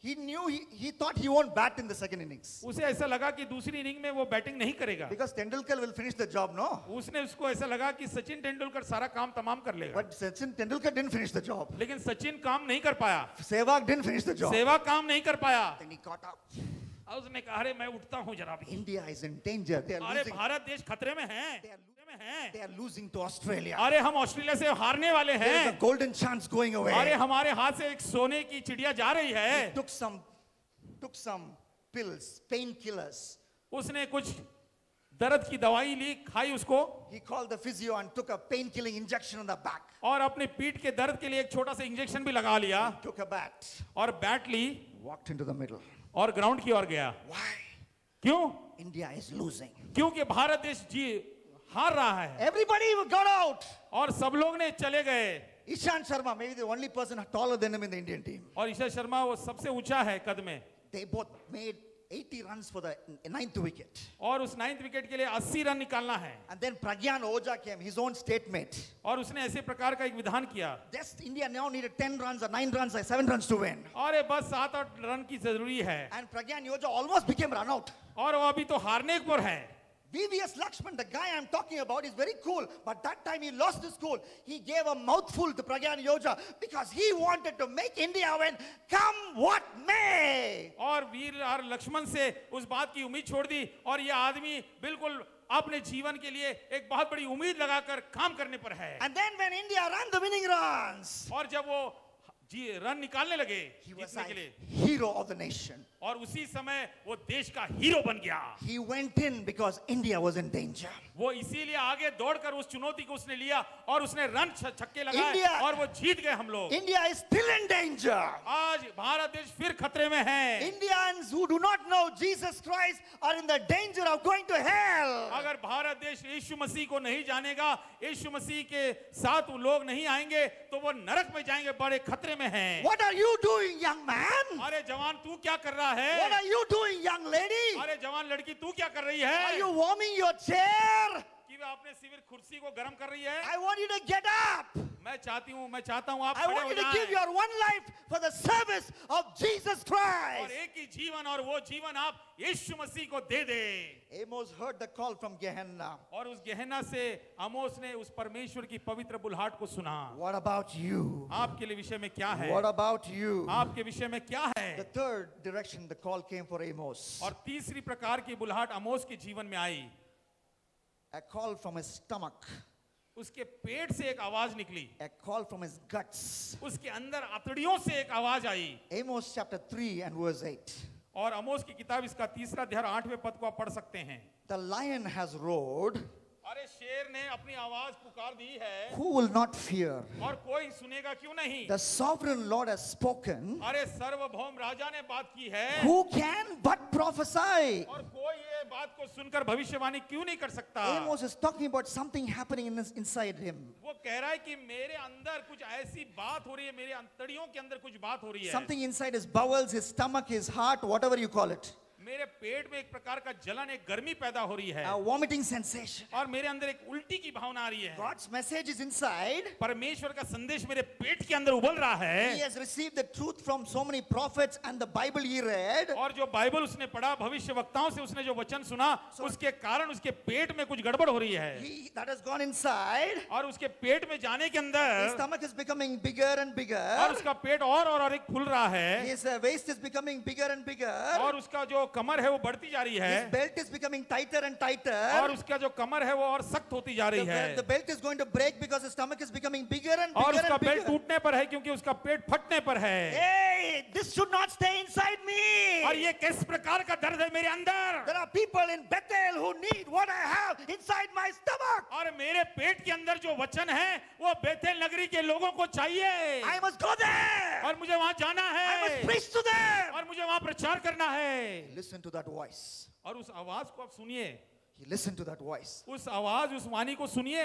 Speaker 1: He knew, he thought he won't bat in the second innings.
Speaker 2: उसे ऐसा लगा कि दूसरी इनिंग में वो बैटिंग नहीं करेगा,
Speaker 1: Because Tendulkar will finish the job, no?
Speaker 2: उसने उसको ऐसा लगा कि सचिन तेंदुलकर सारा काम तमाम कर लेगा,
Speaker 1: But Sachin Tendulkar didn't finish the job.
Speaker 2: लेकिन सचिन काम नहीं कर पाया,
Speaker 1: Sehwag didn't finish the job.
Speaker 2: Sehwag काम नहीं कर पाया।
Speaker 1: Then he got up.
Speaker 2: और उसने कहा अरे मैं उठता हूँ जरा भी,
Speaker 1: India is in danger. They are
Speaker 2: अरे
Speaker 1: losing.
Speaker 2: भारत देश खतरे में है,
Speaker 1: They are
Speaker 2: खतरे में है,
Speaker 1: They are losing to Australia.
Speaker 2: अरे हम ऑस्ट्रेलिया से हारने वाले
Speaker 1: There is a
Speaker 2: हैं,
Speaker 1: golden chance going away.
Speaker 2: अरे हमारे हाथ से एक सोने की चिड़िया जा रही है।
Speaker 1: Took some pills, painkillers.
Speaker 2: उसने कुछ दर्द की दवाई ली, खाई उसको,
Speaker 1: He called the physio and took a pain-killing injection on the back.
Speaker 2: और अपने पीठ के दर्द के लिए एक छोटा सा इंजेक्शन भी लगा लिया,
Speaker 1: Took a bat.
Speaker 2: और बैट ली
Speaker 1: Walked into the middle.
Speaker 2: और ग्राउंड की ओर गया।
Speaker 1: Why?
Speaker 2: क्यों?
Speaker 1: India is losing.
Speaker 2: क्योंकि भारत देश हार रहा है,
Speaker 1: Everybody got out.
Speaker 2: और सब लोग ने चले गए,
Speaker 1: Ishant Sharma, maybe the only person taller than him in the Indian team.
Speaker 2: और ईशा शर्मा वो सबसे ऊंचा है कद में,
Speaker 1: They both made 80 runs for the 9th wicket.
Speaker 2: और उस 9th विकेट के लिए 80 रन निकालना है।
Speaker 1: And then Pragyan Oja came, his own state mate.
Speaker 2: और उसने ऐसे प्रकार का एक विधान किया,
Speaker 1: Just India now needed 10 runs or 9 runs or 7 runs to win.
Speaker 2: और बस 7-8 रन की जरूरी है,
Speaker 1: And Pragyan Oja almost became run out.
Speaker 2: और वो अभी तो हारने पर है।
Speaker 1: VVS Lakshman, the guy I'm talking about, is very cool. But that time he lost his cool. He gave a mouthful to Pragyan Oja because he wanted to make India win, come what may.
Speaker 2: और वीर और लक्ष्मण से उस बात की उम्मीद छोड़ दी, और ये आदमी बिल्कुल अपने जीवन के लिए एक बहुत बड़ी उम्मीद लगाकर काम करने पर है।
Speaker 1: And then when India ran the winning runs,
Speaker 2: और जब वो रन निकालने लगे
Speaker 1: he was
Speaker 2: जीतने
Speaker 1: a
Speaker 2: के लिए,
Speaker 1: hero of the nation.
Speaker 2: और उसी समय वो देश का हीरो बन गया।
Speaker 1: He went in because India was in danger.
Speaker 2: वो इसीलिए आगे दौड़कर उस चुनौती को उसने लिया, और उसने रन छक्के लगाए,
Speaker 1: India-
Speaker 2: और वो जीत गए हम लोग।
Speaker 1: India is still in danger.
Speaker 2: आज भारत देश फिर खतरे में है।
Speaker 1: Indians who do not know Jesus Christ are in the danger of going to hell.
Speaker 2: अगर भारत देश यीशु मसीह को नहीं जानेगा, यीशु मसीह के साथ वो लोग नहीं आएंगे, तो वो नरक में जाएंगे, बड़े खतरे में हैं।
Speaker 1: What are you doing, young man?
Speaker 2: अरे जवान तू क्या कर रहा
Speaker 1: What
Speaker 2: है?
Speaker 1: are you doing, young lady?
Speaker 2: अरे जवान लड़की तू क्या कर रही
Speaker 1: Are
Speaker 2: है?
Speaker 1: you warming your chair?
Speaker 2: कि वे अपने शिविर कुर्सी को गर्म कर रही है?
Speaker 1: I want you to get up.
Speaker 2: मैं चाहता हूँ आप
Speaker 1: I
Speaker 2: खड़े
Speaker 1: want
Speaker 2: हो
Speaker 1: you to give
Speaker 2: जाएं,
Speaker 1: your one life for the service of Jesus
Speaker 2: और
Speaker 1: Christ.
Speaker 2: एक ही जीवन, और वो जीवन आप यीशु मसीह को दे दे।
Speaker 1: Amos heard the call from Gehenna.
Speaker 2: और उस गेहना से आमोस ने उस परमेश्वर की पवित्र बुलाहट को सुना।
Speaker 1: What about you?
Speaker 2: आपके लिए विषय में क्या है?
Speaker 1: What about you?
Speaker 2: आपके विषय में क्या
Speaker 1: The
Speaker 2: है?
Speaker 1: third direction the call came for Amos.
Speaker 2: और तीसरी प्रकार की बुलाहट आमोस के जीवन में आई।
Speaker 1: A call from his stomach.
Speaker 2: उसके पेट से एक आवाज निकली,
Speaker 1: A call from his guts.
Speaker 2: उसके अंदर अतड़ियों से एक आवाज आई।
Speaker 1: Amos chapter 3 and verse 8.
Speaker 2: और आमोस की किताब इसका 3रा अध्याय 8वें पद को आप पढ़ सकते हैं।
Speaker 1: The lion has roared.
Speaker 2: अरे शेर ने अपनी आवाज पुकार दी है,
Speaker 1: Who will not fear?
Speaker 2: और कोई सुनेगा क्यों नहीं?
Speaker 1: The sovereign Lord has spoken.
Speaker 2: अरे सार्वभौम राजा ने बात की है,
Speaker 1: Who can but prophesy?
Speaker 2: और कोई ये बात को सुनकर भविष्यवाणी क्यों नहीं कर सकता?
Speaker 1: Amos is talking about something happening inside him.
Speaker 2: वो कह रहा है कि मेरे अंदर कुछ ऐसी बात हो रही है, मेरे अंतड़ियों के अंदर कुछ बात हो रही है।
Speaker 1: Something inside his bowels, his stomach, his heart, whatever you call it.
Speaker 2: मेरे पेट में एक प्रकार का जलन, एक गर्मी पैदा हो रही है,
Speaker 1: A vomiting sensation.
Speaker 2: और मेरे अंदर एक उल्टी की भावना आ रही है।
Speaker 1: God's message is inside.
Speaker 2: परमेश्वर का संदेश मेरे पेट के अंदर उबल रहा
Speaker 1: He
Speaker 2: है,
Speaker 1: has received the truth from so many prophets and the Bible he read.
Speaker 2: और जो बाइबल उसने पढ़ा, भविष्य वक्ताओं से उसने जो वचन सुना, उसके कारण उसके पेट में कुछ गड़बड़ हो रही है,
Speaker 1: That has gone inside.
Speaker 2: और उसके पेट में जाने के
Speaker 1: His
Speaker 2: अंदर,
Speaker 1: stomach is becoming bigger and
Speaker 2: और
Speaker 1: bigger.
Speaker 2: उसका पेट और एक फूल रहा है,
Speaker 1: His waist is becoming bigger and bigger.
Speaker 2: और उसका जो कमर है वो बढ़ती जा रही है,
Speaker 1: His belt is becoming tighter and tighter.
Speaker 2: और उसका जो कमर है वो और सख्त होती जा रही
Speaker 1: The
Speaker 2: है,
Speaker 1: belt is going to break because his stomach is becoming bigger and
Speaker 2: और
Speaker 1: bigger
Speaker 2: उसका
Speaker 1: and
Speaker 2: पेट
Speaker 1: bigger.
Speaker 2: टूटने पर है क्योंकि उसका पेट फटने पर है।
Speaker 1: Hey, this should not stay inside me.
Speaker 2: और ये किस प्रकार का दर्द है मेरे अंदर।
Speaker 1: There are people in Bethel who need what I have inside my stomach.
Speaker 2: और मेरे पेट के अंदर जो वचन है वो बेथेल नगरी के लोगों को चाहिए।
Speaker 1: I must go there.
Speaker 2: और मुझे वहां जाना
Speaker 1: I must
Speaker 2: है
Speaker 1: preach to them.
Speaker 2: और मुझे वहां प्रचार करना है।
Speaker 1: Listen to that voice.
Speaker 2: और उस आवाज को आप सुनिए,
Speaker 1: Listen to that voice.
Speaker 2: उस आवाज उस वाणी को सुनिए।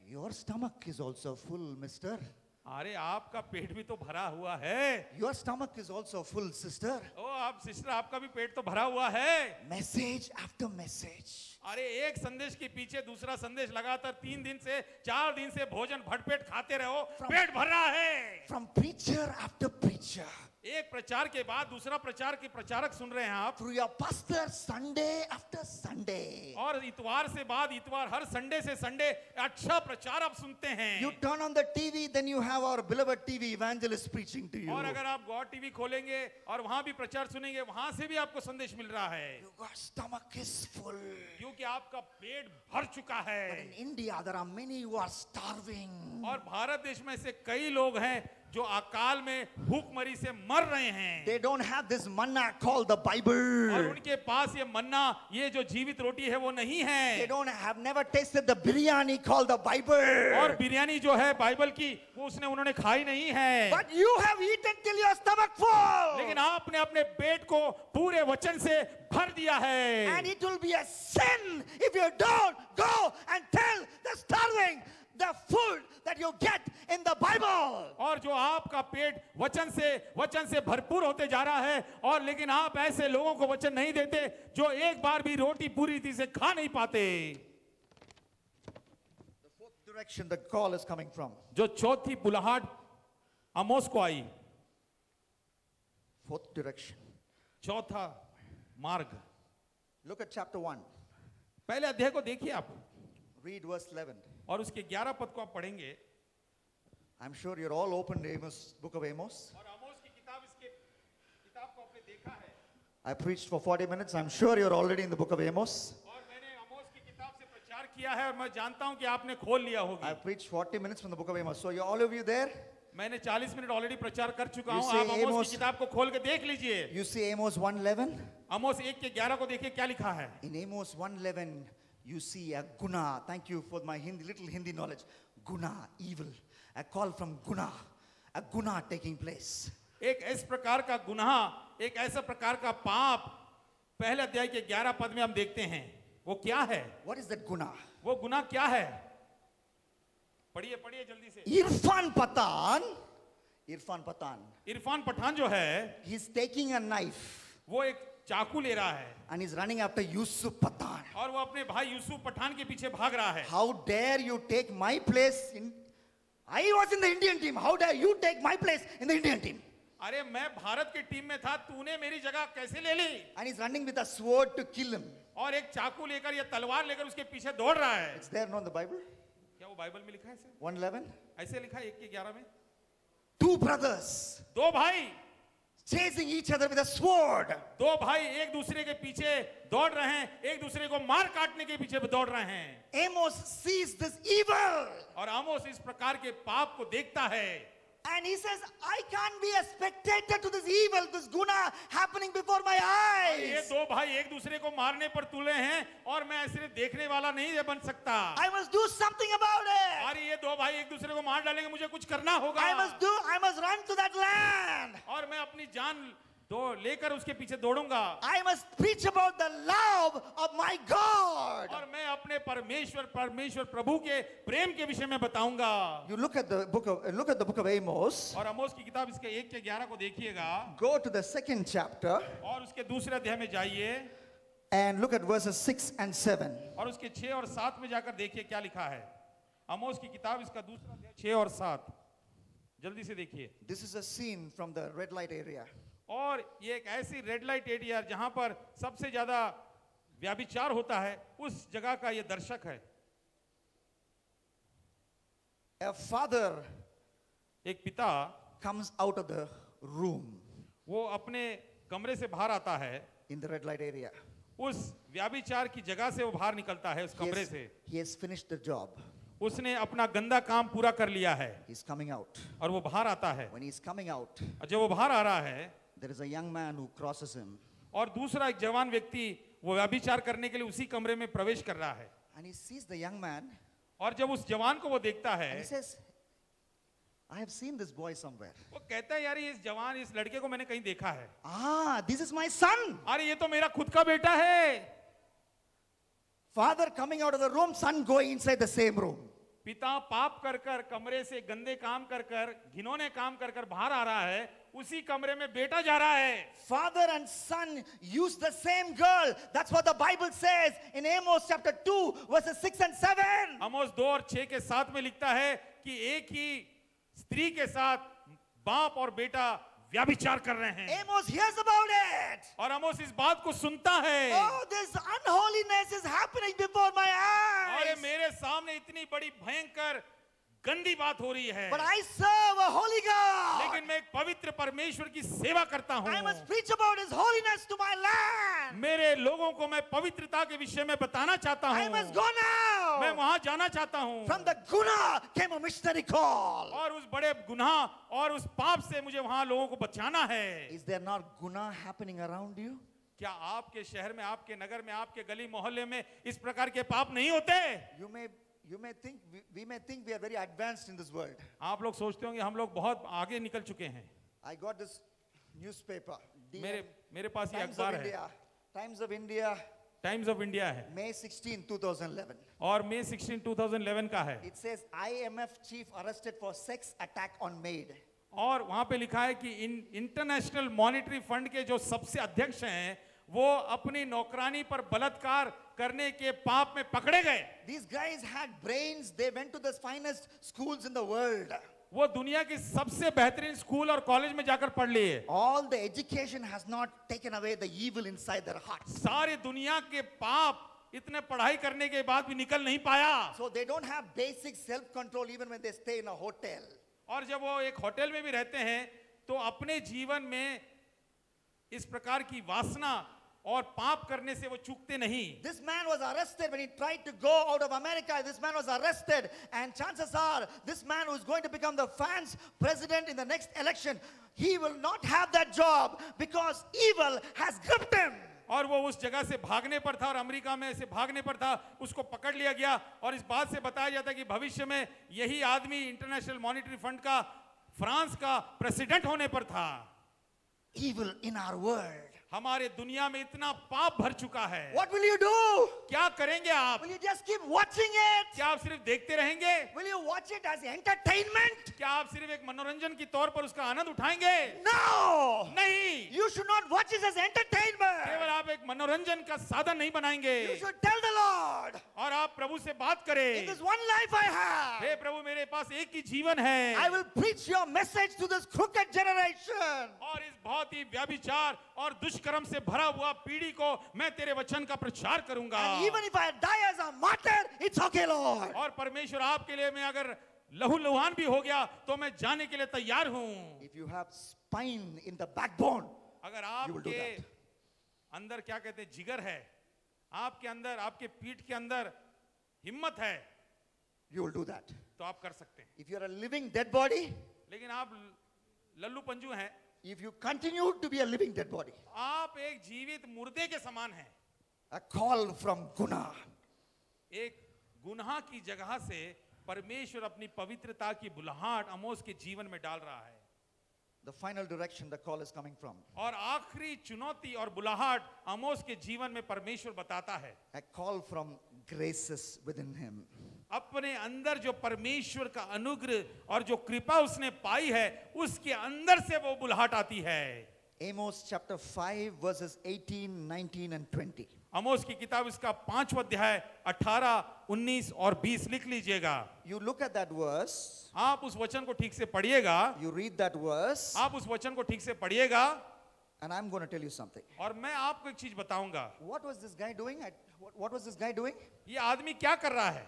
Speaker 1: Your stomach is also full, mister.
Speaker 2: अरे आपका पेट भी तो भरा हुआ है।
Speaker 1: Your stomach is also full, sister.
Speaker 2: ओ आप सिस्टर, आपका भी पेट तो भरा हुआ है।
Speaker 1: Message after message.
Speaker 2: अरे एक संदेश के पीछे दूसरा संदेश, लगातार 3 दिन से 4 दिन से भोजन भरपेट खाते रहो, पेट भर रहा है।
Speaker 1: From preacher after preacher.
Speaker 2: एक प्रचार के बाद दूसरा प्रचार के प्रचारक सुन रहे हैं आप।
Speaker 1: Through your pastor Sunday after Sunday.
Speaker 2: और इतवार से बाद इतवार, हर संडे से संडे अच्छा प्रचार आप सुनते हैं।
Speaker 1: You turn on the TV, then you have our beloved TV evangelist preaching to you.
Speaker 2: और अगर आप गॉड टीवी खोलेंगे और वहां भी प्रचार सुनेंगे, वहां से भी आपको संदेश मिल रहा है।
Speaker 1: Your stomach is full.
Speaker 2: क्योंकि आपका पेट भर चुका है।
Speaker 1: But in India, there are many who are starving.
Speaker 2: और भारत देश में ऐसे कई लोग हैं जो अकाल में भूखमरी से मर रहे हैं।
Speaker 1: They don't have this manna called the
Speaker 2: और
Speaker 1: Bible.
Speaker 2: उनके पास ये मन्ना, ये जो जीवित रोटी है वो नहीं है।
Speaker 1: They don't have never tasted the biryani called the Bible.
Speaker 2: और बिरयानी जो है बाइबल की, वो उन्होंने खाई नहीं है।
Speaker 1: But you have eaten till your stomach full.
Speaker 2: लेकिन आपने अपने पेट को पूरे वचन से भर दिया है।
Speaker 1: And it will be a sin if you don't go and tell the starving the food that you get in the Bible.
Speaker 2: और जो आपका पेट वचन से भरपूर होते जा रहा है, और लेकिन आप ऐसे लोगों को वचन नहीं देते जो एक बार भी रोटी पूरी रीति से खा नहीं पाते।
Speaker 1: The fourth direction the call is coming from.
Speaker 2: जो चौथी बुलाहट आमोस को आई,
Speaker 1: Fourth direction.
Speaker 2: चौथा मार्ग।
Speaker 1: Look at chapter 1.
Speaker 2: पहले अध्याय को देखिए आप,
Speaker 1: Read verse 11.
Speaker 2: और उसके 11 पद को आप पढ़ेंगे।
Speaker 1: I'm sure you're all open to Amos, book of Amos.
Speaker 2: और आमोस की किताब, इसके किताब को आपने देखा है।
Speaker 1: I preached for 40 minutes. I'm sure you're already in the book of Amos.
Speaker 2: और मैंने आमोस की किताब से प्रचार किया है, और मैं जानता हूं कि आपने खोल लिया
Speaker 1: I
Speaker 2: होगा।
Speaker 1: preached 40 minutes from the book of Amos. So you're all of you there?
Speaker 2: मैंने 40 मिनट ऑलरेडी प्रचार कर चुका
Speaker 1: You
Speaker 2: हूं।
Speaker 1: say
Speaker 2: आप आमोस
Speaker 1: Amos-
Speaker 2: की किताब को खोल के देख लीजिए।
Speaker 1: You see Amos 1:11?
Speaker 2: आमोस 1 के 11 को देखिए क्या लिखा है।
Speaker 1: In Amos 1:11, you see a guna. Thank you for my little Hindi knowledge. Guna, evil. A call from guna. A guna taking place.
Speaker 2: एक इस प्रकार का गुनाह, एक ऐसा प्रकार का पाप पहले अध्याय के 11 पद में हम देखते हैं। वो क्या है?
Speaker 1: What is that guna?
Speaker 2: वो गुनाह क्या है? पढ़िए पढ़िए जल्दी से।
Speaker 1: Irfan Patan.
Speaker 2: इरफान पठान जो है,
Speaker 1: He's taking a knife
Speaker 2: वो एक चाकू ले रहा है
Speaker 1: and he's running after Yusuf Patan.
Speaker 2: और वो अपने भाई यूसुफ पठान के पीछे भाग रहा है।
Speaker 1: How dare you take my place in... I was in the Indian team. How dare you take my place in the Indian team?
Speaker 2: अरे मैं भारत की टीम में था, तूने मेरी जगह कैसे ले ली?
Speaker 1: And he's running with a sword to kill him.
Speaker 2: और एक चाकू लेकर या तलवार लेकर उसके पीछे दौड़ रहा है।
Speaker 1: It's there, no, in the Bible?
Speaker 2: क्या वो बाइबल में लिखा है ऐसे?
Speaker 1: 1:11.
Speaker 2: ऐसे लिखा है 1 के 11 में।
Speaker 1: Two brothers
Speaker 2: दो भाई,
Speaker 1: chasing each other with a sword.
Speaker 2: दो भाई एक दूसरे के पीछे दौड़ रहे हैं, एक दूसरे को मार काटने के पीछे दौड़ रहे हैं।
Speaker 1: Amos sees this evil.
Speaker 2: और आमोस इस प्रकार के पाप को देखता है।
Speaker 1: And he says, I can't be a spectator to this evil, this guna happening before my
Speaker 2: ये
Speaker 1: eyes.
Speaker 2: दो भाई एक दूसरे को मारने पर तुले हैं और मैं सिर्फ देखने वाला नहीं बन सकता।
Speaker 1: I must do something about it.
Speaker 2: और ये दो भाई एक दूसरे को मार डालेंगे, मुझे कुछ करना होगा।
Speaker 1: I must run to that land.
Speaker 2: और मैं अपनी जान लेकर उसके पीछे दौड़ूंगा।
Speaker 1: I must preach about the love of my God.
Speaker 2: और मैं अपने परमेश्वर प्रभु के प्रेम के विषय में बताऊंगा।
Speaker 1: You look at the book of Amos.
Speaker 2: और आमोस की किताब इसके 1 के 11 को देखिएगा।
Speaker 1: Go to the second chapter
Speaker 2: और उसके दूसरे अध्याय में जाइए
Speaker 1: and look at verses 6 and 7.
Speaker 2: और उसके 6 और 7 में जाकर देखिए क्या लिखा है। आमोस की किताब इसका दूसरा अध्याय 6 और 7, जल्दी से देखिए।
Speaker 1: This is a scene from the red light area.
Speaker 2: और ये एक ऐसी रेड लाइट एरिया जहां पर सबसे ज्यादा व्याभिचार होता है, उस जगह का ये दर्शक है।
Speaker 1: A father
Speaker 2: एक पिता
Speaker 1: comes out of the room
Speaker 2: वो अपने कमरे से बाहर आता है,
Speaker 1: in the red light area.
Speaker 2: उस व्याभिचार की जगह से वो बाहर निकलता है, उस कमरे से।
Speaker 1: He has finished the job.
Speaker 2: उसने अपना गंदा काम पूरा कर लिया है
Speaker 1: He's coming out.
Speaker 2: और वो बाहर आता है।
Speaker 1: When he's coming out,
Speaker 2: और जब वो बाहर आ रहा है
Speaker 1: there is a young man who crosses him.
Speaker 2: और दूसरा एक जवान व्यक्ति वो व्यभिचार करने के लिए उसी कमरे में प्रवेश कर रहा है।
Speaker 1: And he sees the young man
Speaker 2: और जब उस जवान को वो देखता है
Speaker 1: and he says, I have seen this boy somewhere.
Speaker 2: वो कहता है यार ये इस जवान इस लड़के को मैंने कहीं देखा है।
Speaker 1: Ah, this is my son.
Speaker 2: अरे ये तो मेरा खुद का बेटा है।
Speaker 1: Father coming out of the room, son going inside the same room.
Speaker 2: पिता पाप कर कर कमरे से गंदे काम कर कर घिनौने काम कर कर बाहर आ रहा है, उसी कमरे में बेटा जा रहा है।
Speaker 1: Father and son use the same girl. That's what the Bible says in Amos chapter 2 verses 6 and 7.
Speaker 2: आमोस 2 और 6 के 7 में लिखता है कि एक ही स्त्री के साथ बाप और बेटा व्यभिचार कर रहे हैं।
Speaker 1: Amos hears about it.
Speaker 2: और आमोस इस बात को सुनता है।
Speaker 1: Oh, this unholiness is happening before my
Speaker 2: अरे
Speaker 1: eyes.
Speaker 2: मेरे सामने इतनी बड़ी भयंकर गंदी बात हो रही है,
Speaker 1: But I serve a holy God.
Speaker 2: लेकिन मैं एक पवित्र परमेश्वर की सेवा करता हूँ।
Speaker 1: I must preach about His holiness to my land.
Speaker 2: मेरे लोगों को मैं पवित्रता के विषय में बताना चाहता
Speaker 1: I
Speaker 2: हूँ।
Speaker 1: must go now.
Speaker 2: मैं वहां जाना चाहता हूँ।
Speaker 1: From the guna came a missionary call.
Speaker 2: और उस बड़े गुनाह और उस पाप से मुझे वहां लोगों को बचाना है।
Speaker 1: Is there not guna happening around you?
Speaker 2: क्या आपके शहर में, आपके नगर में, आपके गली मोहल्ले में इस प्रकार के पाप नहीं होते?
Speaker 1: You may think we may think we are very advanced in this world.
Speaker 2: आप लोग सोचते होंगे हम लोग बहुत आगे निकल चुके हैं।
Speaker 1: I got this newspaper.
Speaker 2: मेरे पास ये
Speaker 1: Times of
Speaker 2: अखबार है,
Speaker 1: India. Times of India,
Speaker 2: times of India है
Speaker 1: May 16, 2011.
Speaker 2: और मई 16, 2011 का है।
Speaker 1: It says IMF chief arrested for sex attack on maid.
Speaker 2: और वहां पे लिखा है कि इंटरनेशनल मॉनेटरी फंड के जो सबसे अध्यक्ष हैं वो अपनी नौकरानी पर बलात्कार करने के पाप में पकड़े गए।
Speaker 1: These guys had brains. They went to the finest schools in the world.
Speaker 2: वो दुनिया की सबसे बेहतरीन स्कूल और कॉलेज में जाकर पढ़ लिए।
Speaker 1: All the education has not taken away the evil inside their hearts.
Speaker 2: सारी दुनिया के पाप इतने पढ़ाई करने के बाद भी निकल नहीं पाया।
Speaker 1: So they don't have basic self-control even when they stay in a hotel.
Speaker 2: और जब वो एक होटल में भी रहते हैं तो अपने जीवन में इस प्रकार की वासना और पाप करने से वो चूकते नहीं।
Speaker 1: This man was arrested when he tried to go out of America. This man was arrested, and chances are this man who is going to become the France president in the next election, he will not have that job because evil has gripped him.
Speaker 2: और वो उस जगह से भागने पर था और अमेरिका में से भागने पर था, उसको पकड़ लिया गया और इस बात से बताया जाता है कि भविष्य में यही आदमी इंटरनेशनल मॉनेटरी फंड का फ्रांस का प्रेसिडेंट होने पर था।
Speaker 1: Evil in our world.
Speaker 2: हमारे दुनिया में इतना पाप भर चुका है।
Speaker 1: What will you do?
Speaker 2: क्या करेंगे आप?
Speaker 1: Will you just keep watching it?
Speaker 2: क्या आप सिर्फ देखते रहेंगे?
Speaker 1: Will you watch it as entertainment?
Speaker 2: क्या आप सिर्फ एक मनोरंजन की तौर पर उसका आनंद उठाएंगे?
Speaker 1: No!
Speaker 2: नहीं।
Speaker 1: You should not watch it as entertainment.
Speaker 2: केवल आप एक मनोरंजन का साधन नहीं बनाएंगे।
Speaker 1: You should tell the Lord,
Speaker 2: और आप प्रभु से बात करें।
Speaker 1: in this one life I have,
Speaker 2: हे प्रभु मेरे पास एक ही जीवन है।
Speaker 1: I will preach your message to this crooked generation.
Speaker 2: और इस बहुत ही व्यभिचार और दुष्कर्म से भरा हुआ पीढ़ी को मैं तेरे वचन का प्रचार करूंगा।
Speaker 1: And even if I die as a martyr, it's okay, Lord.
Speaker 2: और परमेश्वर आपके लिए मैं अगर लहूलुहान भी हो गया तो मैं जाने के लिए तैयार हूं।
Speaker 1: If you have spine in the backbone,
Speaker 2: अगर
Speaker 1: you will do
Speaker 2: आपके
Speaker 1: that.
Speaker 2: अंदर क्या कहते हैं जिगर है, आपके अंदर आपके पीठ के अंदर हिम्मत है,
Speaker 1: You will do that.
Speaker 2: तो आप कर सकते हैं।
Speaker 1: If you are a living dead body,
Speaker 2: लेकिन आप लल्लू पंजू हैं,
Speaker 1: if you continue to be a living dead body,
Speaker 2: आप एक जीवित मुर्दे के समान हैं।
Speaker 1: a call from Guna.
Speaker 2: एक गुनाह की जगह से परमेश्वर अपनी पवित्रता की बुलाहट आमोस के जीवन में डाल रहा है।
Speaker 1: The final direction the call is coming from.
Speaker 2: और आखिरी चुनौती और बुलाहट आमोस के जीवन में परमेश्वर बताता है।
Speaker 1: A call from graces within him.
Speaker 2: अपने अंदर जो परमेश्वर का अनुग्रह और जो कृपा उसने पाई है उसके अंदर से वो बुलाहट आती है।
Speaker 1: Amos chapter 5 verses 18, 19 and 20.
Speaker 2: आमोस की किताब इसका 5वां अध्याय 18, 19 और 20 लिख लीजिएगा।
Speaker 1: You look at that verse,
Speaker 2: आप उस वचन को ठीक से पढ़िएगा।
Speaker 1: you read that verse,
Speaker 2: आप उस वचन को ठीक से पढ़िएगा
Speaker 1: and I'm going to tell you something.
Speaker 2: और मैं आपको एक चीज बताऊंगा।
Speaker 1: What was this guy doing? What was this guy doing?
Speaker 2: ये आदमी क्या कर रहा है?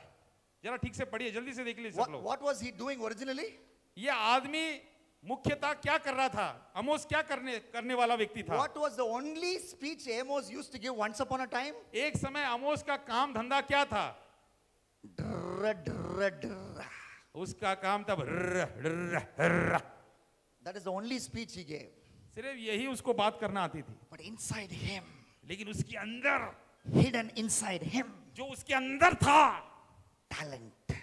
Speaker 2: जरा ठीक से पढ़िए, जल्दी से देख लीजिए सब लोग।
Speaker 1: What was he doing originally?
Speaker 2: ये आदमी मुख्यतः क्या कर रहा था? आमोस क्या करने वाला व्यक्ति था?
Speaker 1: What was the only speech Amos used to give once upon a time?
Speaker 2: एक समय आमोस का काम धंधा क्या था?
Speaker 1: Drrr, drrr, drrr.
Speaker 2: उसका काम था भर्र, भर्र, भर्र।
Speaker 1: That is the only speech he gave.
Speaker 2: सिर्फ यही उसको बात करना आती थी,
Speaker 1: But inside him,
Speaker 2: लेकिन उसके अंदर,
Speaker 1: hidden inside him,
Speaker 2: जो उसके अंदर था,
Speaker 1: talent,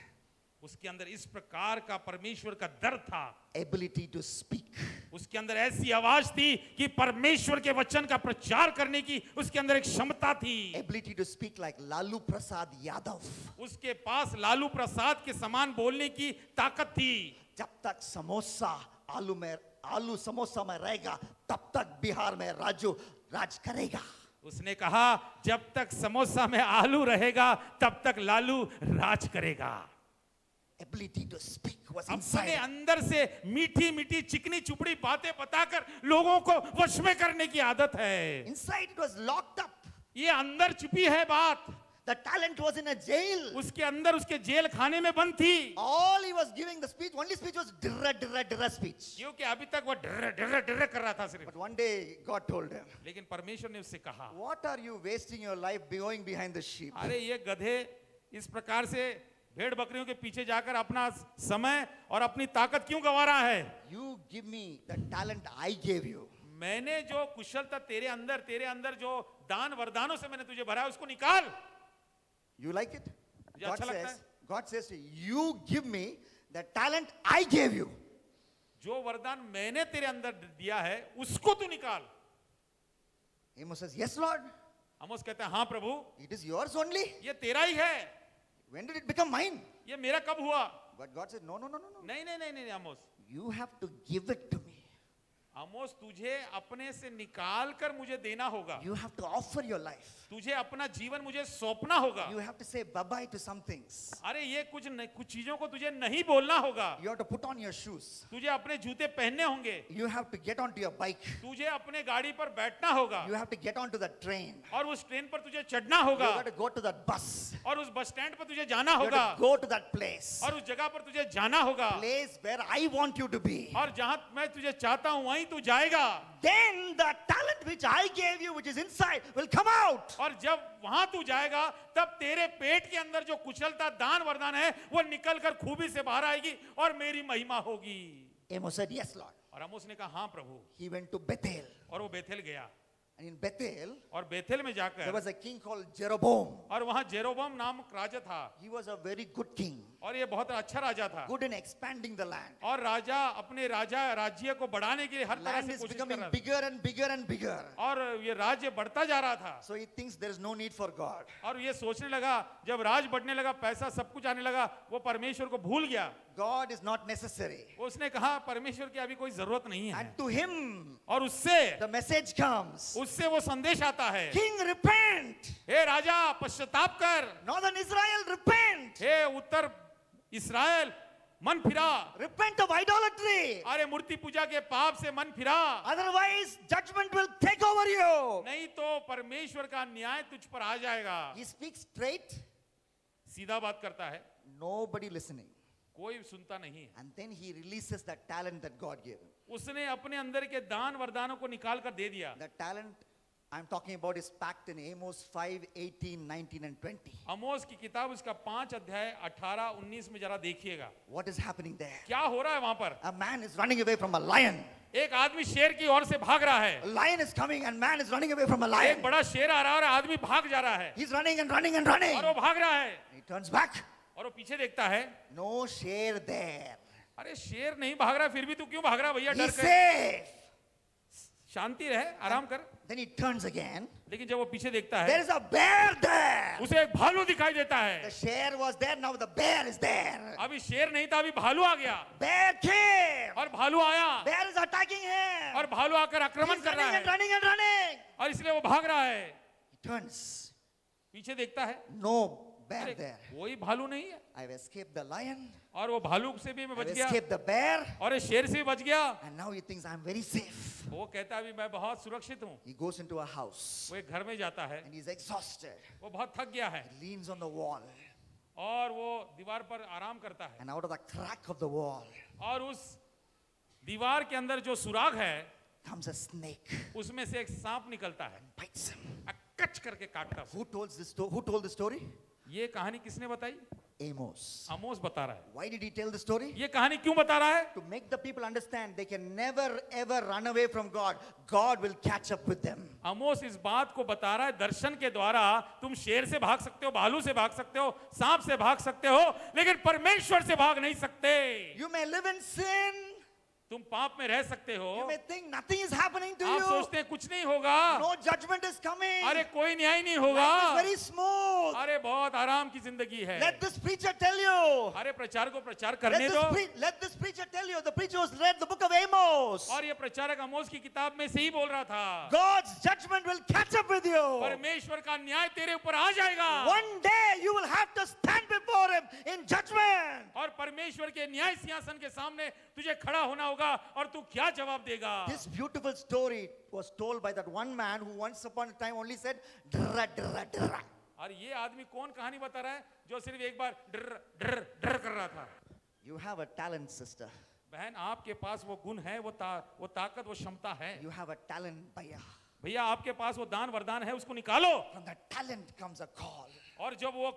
Speaker 2: उसके अंदर इस प्रकार का परमेश्वर का डर था,
Speaker 1: ability to speak,
Speaker 2: उसके अंदर ऐसी आवाज थी कि परमेश्वर के वचन का प्रचार करने की उसके अंदर एक क्षमता थी।
Speaker 1: ability to speak like Lalu Prasad Yadav.
Speaker 2: उसके पास लालू प्रसाद के समान बोलने की ताकत थी।
Speaker 1: जब तक समोसा आलू समोसा में रहेगा, तब तक बिहार में राजू राज करेगा।
Speaker 2: उसने कहा जब तक समोसा में आलू रहेगा तब तक लालू राज करेगा।
Speaker 1: Ability to speak was
Speaker 2: अपने
Speaker 1: inside.
Speaker 2: अंदर से मीठी मीठी चिकनी चुपड़ी बातें बताकर लोगों को वश में करने की आदत है।
Speaker 1: Inside it was locked up.
Speaker 2: ये अंदर छुपी है बात।
Speaker 1: The talent was in a jail.
Speaker 2: उसके अंदर उसके जेल खाने में बंद थी।
Speaker 1: All he was giving the speech, only speech was dirra speech.
Speaker 2: क्योंकि अभी तक वो डर कर रहा था सिर्फ।
Speaker 1: But one day God told him,
Speaker 2: लेकिन परमेश्वर ने उससे कहा,
Speaker 1: what are you wasting your life going behind the sheep?
Speaker 2: अरे ये गधे इस प्रकार से भेड़ बकरियों के पीछे जाकर अपना समय और अपनी ताकत क्यों गंवा रहा है?
Speaker 1: You give me the talent I gave you.
Speaker 2: मैंने जो कुशलता तेरे अंदर जो दान वरदानों से मैंने तुझे भरा है उसको निकाल।
Speaker 1: You like it?
Speaker 2: मुझे अच्छा लगता है।
Speaker 1: God says, you give me the talent I gave you.
Speaker 2: जो वरदान मैंने तेरे अंदर दिया है उसको तू निकाल।
Speaker 1: Amos says, yes, Lord.
Speaker 2: आमोस कहता है हाँ प्रभु,
Speaker 1: It is yours only.
Speaker 2: ये तेरा ही है।
Speaker 1: When did it become mine?
Speaker 2: ये मेरा कब हुआ?
Speaker 1: But God said, no.
Speaker 2: नहीं आमोस,
Speaker 1: You have to give it to me.
Speaker 2: आमोस तुझे अपने से निकाल कर मुझे देना होगा।
Speaker 1: You have to offer your life.
Speaker 2: तुझे अपना जीवन मुझे सौंपना होगा।
Speaker 1: You have to say bye-bye to some things.
Speaker 2: अरे ये कुछ चीजों को तुझे नहीं बोलना होगा।
Speaker 1: You have to put on your shoes.
Speaker 2: तुझे अपने जूते पहनने होंगे।
Speaker 1: You have to get onto your bike.
Speaker 2: तुझे अपने गाड़ी पर बैठना होगा।
Speaker 1: You have to get onto the train.
Speaker 2: और उस ट्रेन पर तुझे चढ़ना
Speaker 1: You
Speaker 2: होगा।
Speaker 1: have to go to that bus.
Speaker 2: और उस बस स्टैंड पर तुझे जाना
Speaker 1: You
Speaker 2: होगा।
Speaker 1: have to go to that place.
Speaker 2: और उस जगह पर तुझे जाना होगा।
Speaker 1: Place where I want you to be.
Speaker 2: और जहां मैं तुझे चाहता हूं वहीं तू जाएगा।
Speaker 1: Then the talent which I gave you, which is inside, will come out.
Speaker 2: और जब वहां तू जाएगा तब तेरे पेट के अंदर जो कुशलता दान वरदान है वो निकल कर खूबी से बाहर आएगी और मेरी महिमा होगी।
Speaker 1: Amos said, yes, Lord.
Speaker 2: और आमोस ने कहा हाँ प्रभु।
Speaker 1: He went to Bethel.
Speaker 2: और वो बेथेल गया।
Speaker 1: And in Bethel,
Speaker 2: और बेथेल में
Speaker 1: there
Speaker 2: जाकर
Speaker 1: was a king called Jeroboam.
Speaker 2: और वहां जेरोबोम नामक राजा था।
Speaker 1: He was a very good king,
Speaker 2: और ये बहुत अच्छा राजा था।
Speaker 1: good in expanding the land.
Speaker 2: और राजा अपने राज्य को बढ़ाने के लिए हर तरह
Speaker 1: Land
Speaker 2: से
Speaker 1: is
Speaker 2: कोशिश कर
Speaker 1: becoming
Speaker 2: रहा था।
Speaker 1: bigger and bigger and bigger.
Speaker 2: और ये राज्य बढ़ता जा रहा था।
Speaker 1: So he thinks there is no need for God.
Speaker 2: और ये सोचने लगा जब राज बढ़ने लगा, पैसा सब कुछ आने लगा, वो परमेश्वर को भूल गया।
Speaker 1: God is not necessary.
Speaker 2: उसने कहा परमेश्वर की अभी कोई जरूरत नहीं है।
Speaker 1: And to him,
Speaker 2: और उससे
Speaker 1: the message comes.
Speaker 2: वो संदेश आता है,
Speaker 1: King, repent.
Speaker 2: हे राजा पश्चाताप कर।
Speaker 1: Northern Israel, repent.
Speaker 2: हे उत्तर इस्राएल मन फिरा।
Speaker 1: Repent of idolatry.
Speaker 2: अरे मूर्ति पूजा के पाप से मन फिरा,
Speaker 1: Otherwise, judgment will take over you.
Speaker 2: नहीं तो परमेश्वर का न्याय तुझ पर आ जाएगा।
Speaker 1: He speaks straight,
Speaker 2: सीधा बात करता है,
Speaker 1: nobody listening.
Speaker 2: कोई सुनता नहीं है।
Speaker 1: And then he releases that talent that God gave him.
Speaker 2: उसने अपने अंदर के दान वरदानों को निकाल कर दे दिया।
Speaker 1: The talent I'm talking about is packed in Amos 5, 18, 19, and 20.
Speaker 2: आमोस की किताब उसका 5 अध्याय 18, 19 में जरा देखिएगा
Speaker 1: What is happening there?
Speaker 2: क्या हो रहा है वहां पर।
Speaker 1: A man is running away from a lion.
Speaker 2: एक आदमी शेर की ओर से भाग रहा है।
Speaker 1: A lion is coming and man is running away from a
Speaker 2: एक
Speaker 1: lion.
Speaker 2: बड़ा शेर आ रहा है और आदमी भाग जा रहा है।
Speaker 1: He's running and running and running.
Speaker 2: और वो भाग रहा है
Speaker 1: He turns back.
Speaker 2: और वो पीछे देखता है,
Speaker 1: No share there.
Speaker 2: अरे शेर नहीं भाग रहा, फिर भी तू क्यों भाग रहा भैया, डर
Speaker 1: He's
Speaker 2: कर।
Speaker 1: safe.
Speaker 2: शांति रहे, आराम कर।
Speaker 1: Then he turns again.
Speaker 2: लेकिन जब वो पीछे देखता
Speaker 1: There
Speaker 2: है
Speaker 1: is a bear there.
Speaker 2: उसे एक भालू दिखाई देता
Speaker 1: The
Speaker 2: है।
Speaker 1: share was there, now the bear is there.
Speaker 2: अभी शेर नहीं था, अभी भालू आ गया।
Speaker 1: Bear came.
Speaker 2: और भालू आया
Speaker 1: Bear is attacking him.
Speaker 2: और भालू आकर आक्रमण
Speaker 1: He's
Speaker 2: कर
Speaker 1: running
Speaker 2: रहा
Speaker 1: and
Speaker 2: है
Speaker 1: running and running.
Speaker 2: और इसलिए वो भाग रहा है।
Speaker 1: He turns.
Speaker 2: पीछे देखता है,
Speaker 1: No bear
Speaker 2: अरे
Speaker 1: there.
Speaker 2: कोई भालू नहीं है।
Speaker 1: I've escaped the lion.
Speaker 2: और वो भालू से भी मैं
Speaker 1: I've
Speaker 2: बच गया
Speaker 1: escaped the bear.
Speaker 2: और ये शेर से भी बच गया।
Speaker 1: And now he thinks I'm very safe.
Speaker 2: वो कहता है अभी मैं बहुत सुरक्षित हूँ।
Speaker 1: He goes into a house
Speaker 2: वो एक घर में जाता है,
Speaker 1: and he's exhausted.
Speaker 2: वो बहुत थक गया है
Speaker 1: He leans on the wall.
Speaker 2: और वो दीवार पर आराम करता है।
Speaker 1: And out of the crack of the wall
Speaker 2: और उस दीवार के अंदर जो सुराग है
Speaker 1: comes a snake.
Speaker 2: उसमें से एक सांप निकलता है,
Speaker 1: Bites him.
Speaker 2: कच करके काटता है।
Speaker 1: Who told this story?
Speaker 2: ये कहानी किसने बताई?
Speaker 1: Amos.
Speaker 2: आमोस बता रहा है।
Speaker 1: Why did he tell the story?
Speaker 2: ये कहानी क्यों बता रहा है?
Speaker 1: To make the people understand they can never ever run away from God. God will catch up with them.
Speaker 2: आमोस इस बात को बता रहा है, दर्शन के द्वारा तुम शेर से भाग सकते हो, भालू से भाग सकते हो, सांप से भाग सकते हो, लेकिन परमेश्वर से भाग नहीं सकते।
Speaker 1: You may live in sin.
Speaker 2: तुम पाप में रह सकते हो।
Speaker 1: You may think nothing is happening to
Speaker 2: आप
Speaker 1: you.
Speaker 2: सोचते हैं कुछ नहीं होगा।
Speaker 1: No judgment is coming.
Speaker 2: अरे कोई न्याय नहीं
Speaker 1: Life is
Speaker 2: होगा।
Speaker 1: very smooth.
Speaker 2: अरे बहुत आराम की जिंदगी है।
Speaker 1: Let this preacher tell you.
Speaker 2: अरे प्रचार को प्रचार
Speaker 1: Let
Speaker 2: करने दो।
Speaker 1: let this preacher tell you. The preacher was read the book of Amos.
Speaker 2: और ये प्रचारक आमोस की किताब में से ही बोल रहा था,
Speaker 1: God's judgment will catch up with you.
Speaker 2: परमेश्वर का न्याय तेरे ऊपर आ जाएगा।
Speaker 1: One day you will have to stand before him in judgment.
Speaker 2: और परमेश्वर के न्याय सिंहासन के सामने तुझे खड़ा होना होगा और तू क्या जवाब देगा?
Speaker 1: This beautiful story was told by that one man who once upon a time only said, "Drra, drra, drra."
Speaker 2: और ये आदमी कौन कहानी बता रहा है जो सिर्फ एक बार डर डर डर कर रहा था?
Speaker 1: You have a talent, sister.
Speaker 2: बहन, आपके पास वो गुण है, वो ताकत, वो क्षमता है।
Speaker 1: You have a talent, bhaiya.
Speaker 2: भैया आपके पास वो दान वरदान है, उसको निकालो।
Speaker 1: From that talent comes a call.
Speaker 2: और जब वो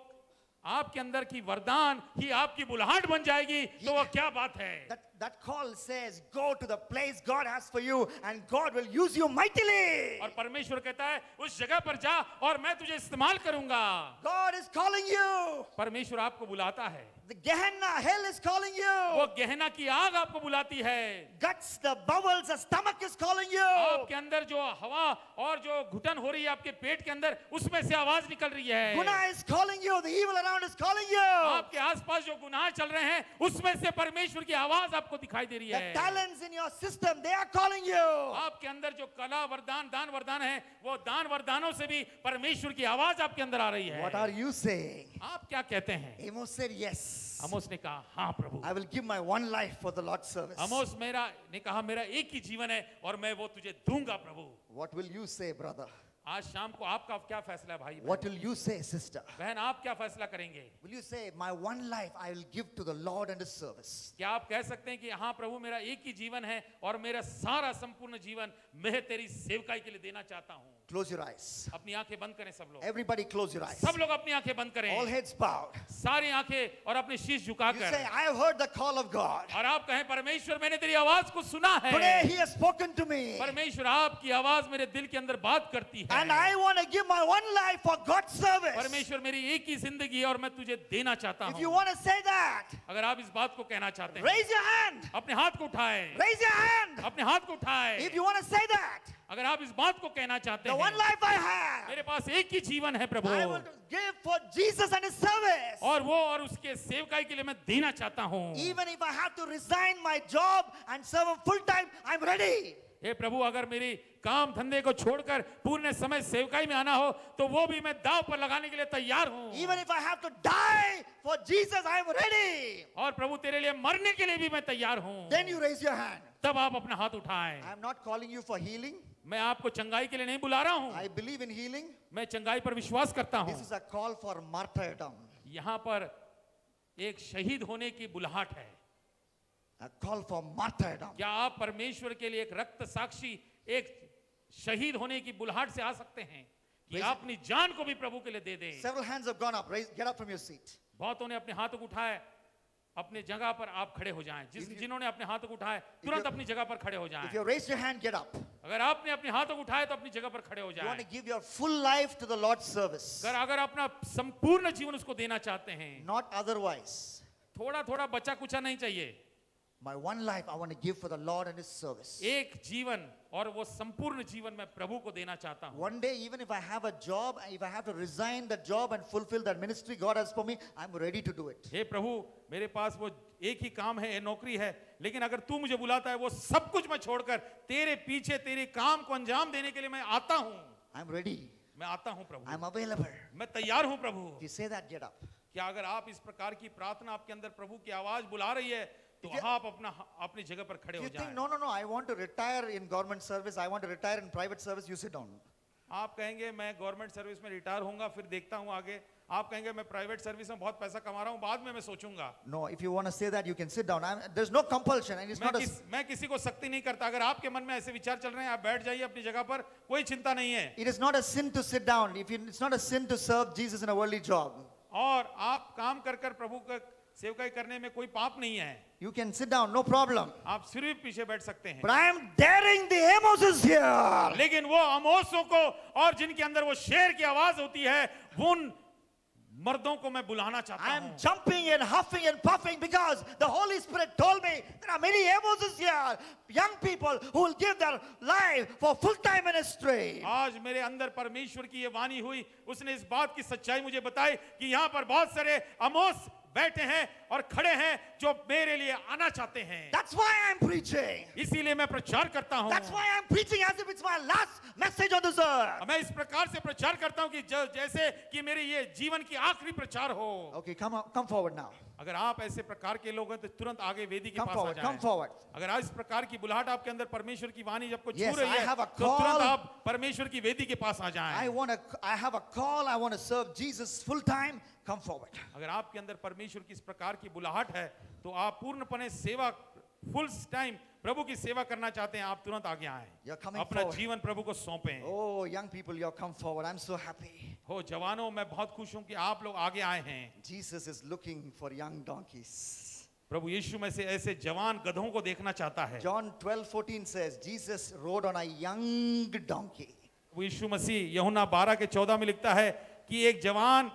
Speaker 2: आपके अंदर की वरदान ही आपकी बुलाहट बन जाएगी तो वो क्या बात है?
Speaker 1: That call says, go to the place God has for you and God will use you mightily.
Speaker 2: और परमेश्वर कहता है उस जगह पर जा और मैं तुझे इस्तेमाल करूंगा।
Speaker 1: God is calling you.
Speaker 2: परमेश्वर आपको बुलाता है।
Speaker 1: The Gehenna, hell is calling you.
Speaker 2: वो गहना की आग आपको बुलाती है।
Speaker 1: Guts, the bowels, the stomach is calling you.
Speaker 2: आपके अंदर जो हवा और जो घुटन हो रही है आपके पेट के अंदर, उसमें से आवाज निकल रही है।
Speaker 1: Guna is calling you. The evil around is calling you.
Speaker 2: आपके आसपास जो गुनाह चल रहे हैं उसमें से परमेश्वर की आवाज आपको दिखाई दे रही
Speaker 1: The
Speaker 2: है।
Speaker 1: talents in your system, they are calling you.
Speaker 2: आपके अंदर जो कला वरदान दान वरदान है, वो दान वरदानों से भी परमेश्वर की आवाज आपके अंदर आ रही है।
Speaker 1: What are you saying?
Speaker 2: आप क्या कहते हैं?
Speaker 1: Amos said, yes.
Speaker 2: आमोस ने कहा हाँ प्रभु।
Speaker 1: I will give my one life for the Lord's service.
Speaker 2: आमोस ने कहा मेरा एक ही जीवन है और मैं वो तुझे दूंगा प्रभु।
Speaker 1: What will you say, brother?
Speaker 2: आज शाम को आपका क्या फैसला है भाई?
Speaker 1: What will you say, sister?
Speaker 2: बहन आप क्या फैसला करेंगे?
Speaker 1: Will you say, my one life I will give to the Lord and His service?
Speaker 2: क्या आप कह सकते हैं कि हाँ प्रभु मेरा एक ही जीवन है और मेरा सारा संपूर्ण जीवन मैं तेरी सेवकाई के लिए देना चाहता हूँ?
Speaker 1: Close your eyes.
Speaker 2: अपनी आंखें बंद करें सब लोग।
Speaker 1: Everybody close your eyes.
Speaker 2: सब लोग अपनी आंखें बंद करें।
Speaker 1: All heads bowed.
Speaker 2: सारी आंखें और अपने शीश
Speaker 1: You
Speaker 2: झुकाकर।
Speaker 1: say, I have heard the call of God.
Speaker 2: और आप कहें परमेश्वर मैंने तेरी आवाज को सुना है।
Speaker 1: Today He has spoken to me.
Speaker 2: परमेश्वर आपकी आवाज मेरे दिल के अंदर बात करती है।
Speaker 1: And I want to give my one life for God's service.
Speaker 2: परमेश्वर मेरी एक ही जिंदगी है और मैं तुझे देना चाहता
Speaker 1: If you
Speaker 2: हूँ।
Speaker 1: want to say that,
Speaker 2: अगर आप इस बात को कहना चाहते हैं,
Speaker 1: raise your hand.
Speaker 2: अपने हाथ को उठाएं।
Speaker 1: Raise your hand.
Speaker 2: अपने हाथ को उठाएं।
Speaker 1: If you want to say that,
Speaker 2: अगर आप इस बात को कहना चाहते
Speaker 1: the one
Speaker 2: हैं,
Speaker 1: life I have,
Speaker 2: मेरे पास एक ही जीवन है प्रभु
Speaker 1: I will give for Jesus and His service.
Speaker 2: और वो और उसके सेवकाई के लिए मैं देना चाहता हूँ।
Speaker 1: Even if I have to resign my job and serve Him full time, I'm ready.
Speaker 2: हे प्रभु अगर मेरी काम धंधे को छोड़कर पूर्ण समय सेवकाई में आना हो तो वो भी मैं दांव पर लगाने के लिए तैयार हूँ।
Speaker 1: Even if I have to die for Jesus, I'm ready.
Speaker 2: और प्रभु तेरे लिए मरने के लिए भी मैं तैयार हूँ।
Speaker 1: Then you raise your hand.
Speaker 2: तब आप अपना हाथ उठाएं।
Speaker 1: I'm not calling you for healing.
Speaker 2: मैं आपको चंगाई के लिए नहीं बुला रहा हूँ।
Speaker 1: I believe in healing.
Speaker 2: मैं चंगाई पर विश्वास करता
Speaker 1: This
Speaker 2: हूँ।
Speaker 1: is a call for martyrdom.
Speaker 2: यहाँ पर एक शहीद होने की बुलाहट है।
Speaker 1: A call for martyrdom.
Speaker 2: क्या आप परमेश्वर के लिए एक रक्त साक्षी, एक शहीद होने की बुलाहट से आ सकते हैं कि आप अपनी जान को भी प्रभु के लिए दे दें?
Speaker 1: Several hands have gone up. Get up from your seat.
Speaker 2: बहुतों ने अपने हाथों को उठाए। अपने जगह पर आप खड़े हो जाएं। जिन्होंने अपने हाथों को उठाए तुरंत अपनी जगह पर खड़े हो
Speaker 1: If
Speaker 2: जाएं।
Speaker 1: you raise your hand, get up.
Speaker 2: अगर आपने अपने हाथों को उठाए तो अपनी जगह पर खड़े हो
Speaker 1: You want to
Speaker 2: जाएं।
Speaker 1: give your full life to the Lord's service.
Speaker 2: अगर अपना संपूर्ण जीवन उसको देना चाहते हैं,
Speaker 1: Not otherwise.
Speaker 2: थोड़ा थोड़ा बचा कुचा नहीं चाहिए।
Speaker 1: My one life I want to give for the Lord and His service.
Speaker 2: एक जीवन और वो संपूर्ण जीवन मैं प्रभु को देना चाहता हूँ।
Speaker 1: One day, even if I have a job, if I have to resign that job and fulfill that ministry God has for me, I'm ready to do it.
Speaker 2: हे प्रभु मेरे पास वो एक ही काम है, नौकरी है, लेकिन अगर तू मुझे बुलाता है वो सब कुछ मैं छोड़कर तेरे पीछे तेरे काम को अंजाम देने के लिए मैं आता हूँ।
Speaker 1: I'm ready.
Speaker 2: मैं आता हूँ प्रभु।
Speaker 1: I'm available.
Speaker 2: मैं तैयार हूँ प्रभु।
Speaker 1: If you say that, get up.
Speaker 2: क्या अगर आप इस प्रकार की प्रार्थना आपके अंदर प्रभु की आवाज बुला रही है तो आप अपनी जगह पर खड़े
Speaker 1: If
Speaker 2: हो
Speaker 1: you think,
Speaker 2: जाएं।
Speaker 1: no, I want to retire in government service, I want to retire in private service, you sit down.
Speaker 2: आप कहेंगे मैं गवर्नमेंट सर्विस में रिटायर होऊंगा फिर देखता हूँ आगे। आप कहेंगे मैं प्राइवेट सर्विस में बहुत पैसा कमा रहा हूँ बाद में मैं सोचूंगा।
Speaker 1: No, if you want to say that, you can sit down. There's no compulsion, and it's not a.
Speaker 2: मैं किसी को सख्ती नहीं करता। अगर आपके मन में ऐसे विचार चल रहे हैं आप बैठ जाइए अपनी जगह पर, कोई चिंता नहीं है।
Speaker 1: It is not a sin to sit down. It's not a sin to serve Jesus in a worldly job.
Speaker 2: और आप काम कर कर प्रभु का सेवकाई करने में कोई पाप नहीं है,
Speaker 1: You can sit down, no problem.
Speaker 2: आप सिर्फ पीछे बैठ सकते हैं।
Speaker 1: But I am daring the Amoses here.
Speaker 2: लेकिन वो आमोसों को और जिनके अंदर वो शेर की आवाज होती है, उन मर्दों को मैं बुलाना चाहता
Speaker 1: I am
Speaker 2: हूं।
Speaker 1: jumping and huffing and puffing because the Holy Spirit told me there are many Amoses here, young people who will give their life for full-time ministry.
Speaker 2: आज मेरे अंदर परमेश्वर की ये वाणी हुई, उसने इस बात की सच्चाई मुझे बताई कि यहाँ पर बहुत सारे आमोस बैठे हैं और खड़े हैं जो मेरे लिए आना चाहते हैं।
Speaker 1: That's why I am preaching.
Speaker 2: इसीलिए मैं प्रचार करता हूँ।
Speaker 1: That's why I am preaching as if it's my last message on this earth.
Speaker 2: मैं इस प्रकार से प्रचार करता हूँ कि जैसे कि मेरे ये जीवन की आखिरी प्रचार हो।
Speaker 1: Okay, come forward now.
Speaker 2: अगर आप ऐसे प्रकार के लोग हैं तो तुरंत आगे वेदी के
Speaker 1: Come
Speaker 2: पास आ
Speaker 1: forward,
Speaker 2: जाएं।
Speaker 1: come forward.
Speaker 2: अगर आज इस प्रकार की बुलाहट आपके अंदर परमेश्वर की वाणी जब को छू
Speaker 1: Yes,
Speaker 2: रही
Speaker 1: I
Speaker 2: है
Speaker 1: have a
Speaker 2: तो तुरंत
Speaker 1: call.
Speaker 2: आप परमेश्वर की वेदी के पास आ जाएं।
Speaker 1: I have a call. I want to serve Jesus full time. Come forward.
Speaker 2: अगर आपके अंदर परमेश्वर की इस प्रकार की बुलाहट है तो आप पूर्णपणे सेवा फुल टाइम प्रभु की सेवा करना चाहते हैं, आप तुरंत आगे आएं।
Speaker 1: You're coming
Speaker 2: अपना
Speaker 1: forward.
Speaker 2: जीवन प्रभु को सौंपें।
Speaker 1: Oh, young people, you're come forward. I'm so happy.
Speaker 2: हो जवानों, मैं बहुत खुश हूं कि आप लोग आगे आए हैं।
Speaker 1: Jesus is looking for young donkeys.
Speaker 2: प्रभु यीशु में से ऐसे जवान गधों को देखना चाहता है।
Speaker 1: John 12:14 says Jesus rode on a young donkey.
Speaker 2: वो यीशु मसीह यूहन्ना 12 के 14 में लिखता है कि एक जवान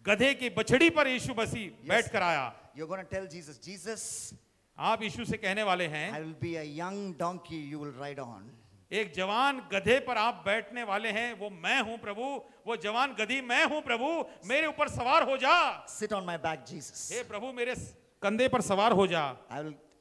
Speaker 2: गधे की बछड़ी पर यीशु मसीह बैठ कर आया।
Speaker 1: You're going to tell Jesus, Jesus,
Speaker 2: आप यीशु से कहने वाले हैं,
Speaker 1: I will be a young donkey you will ride on.
Speaker 2: एक जवान गधे पर आप बैठने वाले हैं, वो मैं हूं प्रभु, वो जवान गधी मैं हूं प्रभु, मेरे ऊपर सवार हो जा।
Speaker 1: Sit on my back, Jesus.
Speaker 2: हे प्रभु मेरे कंधे पर सवार हो जा।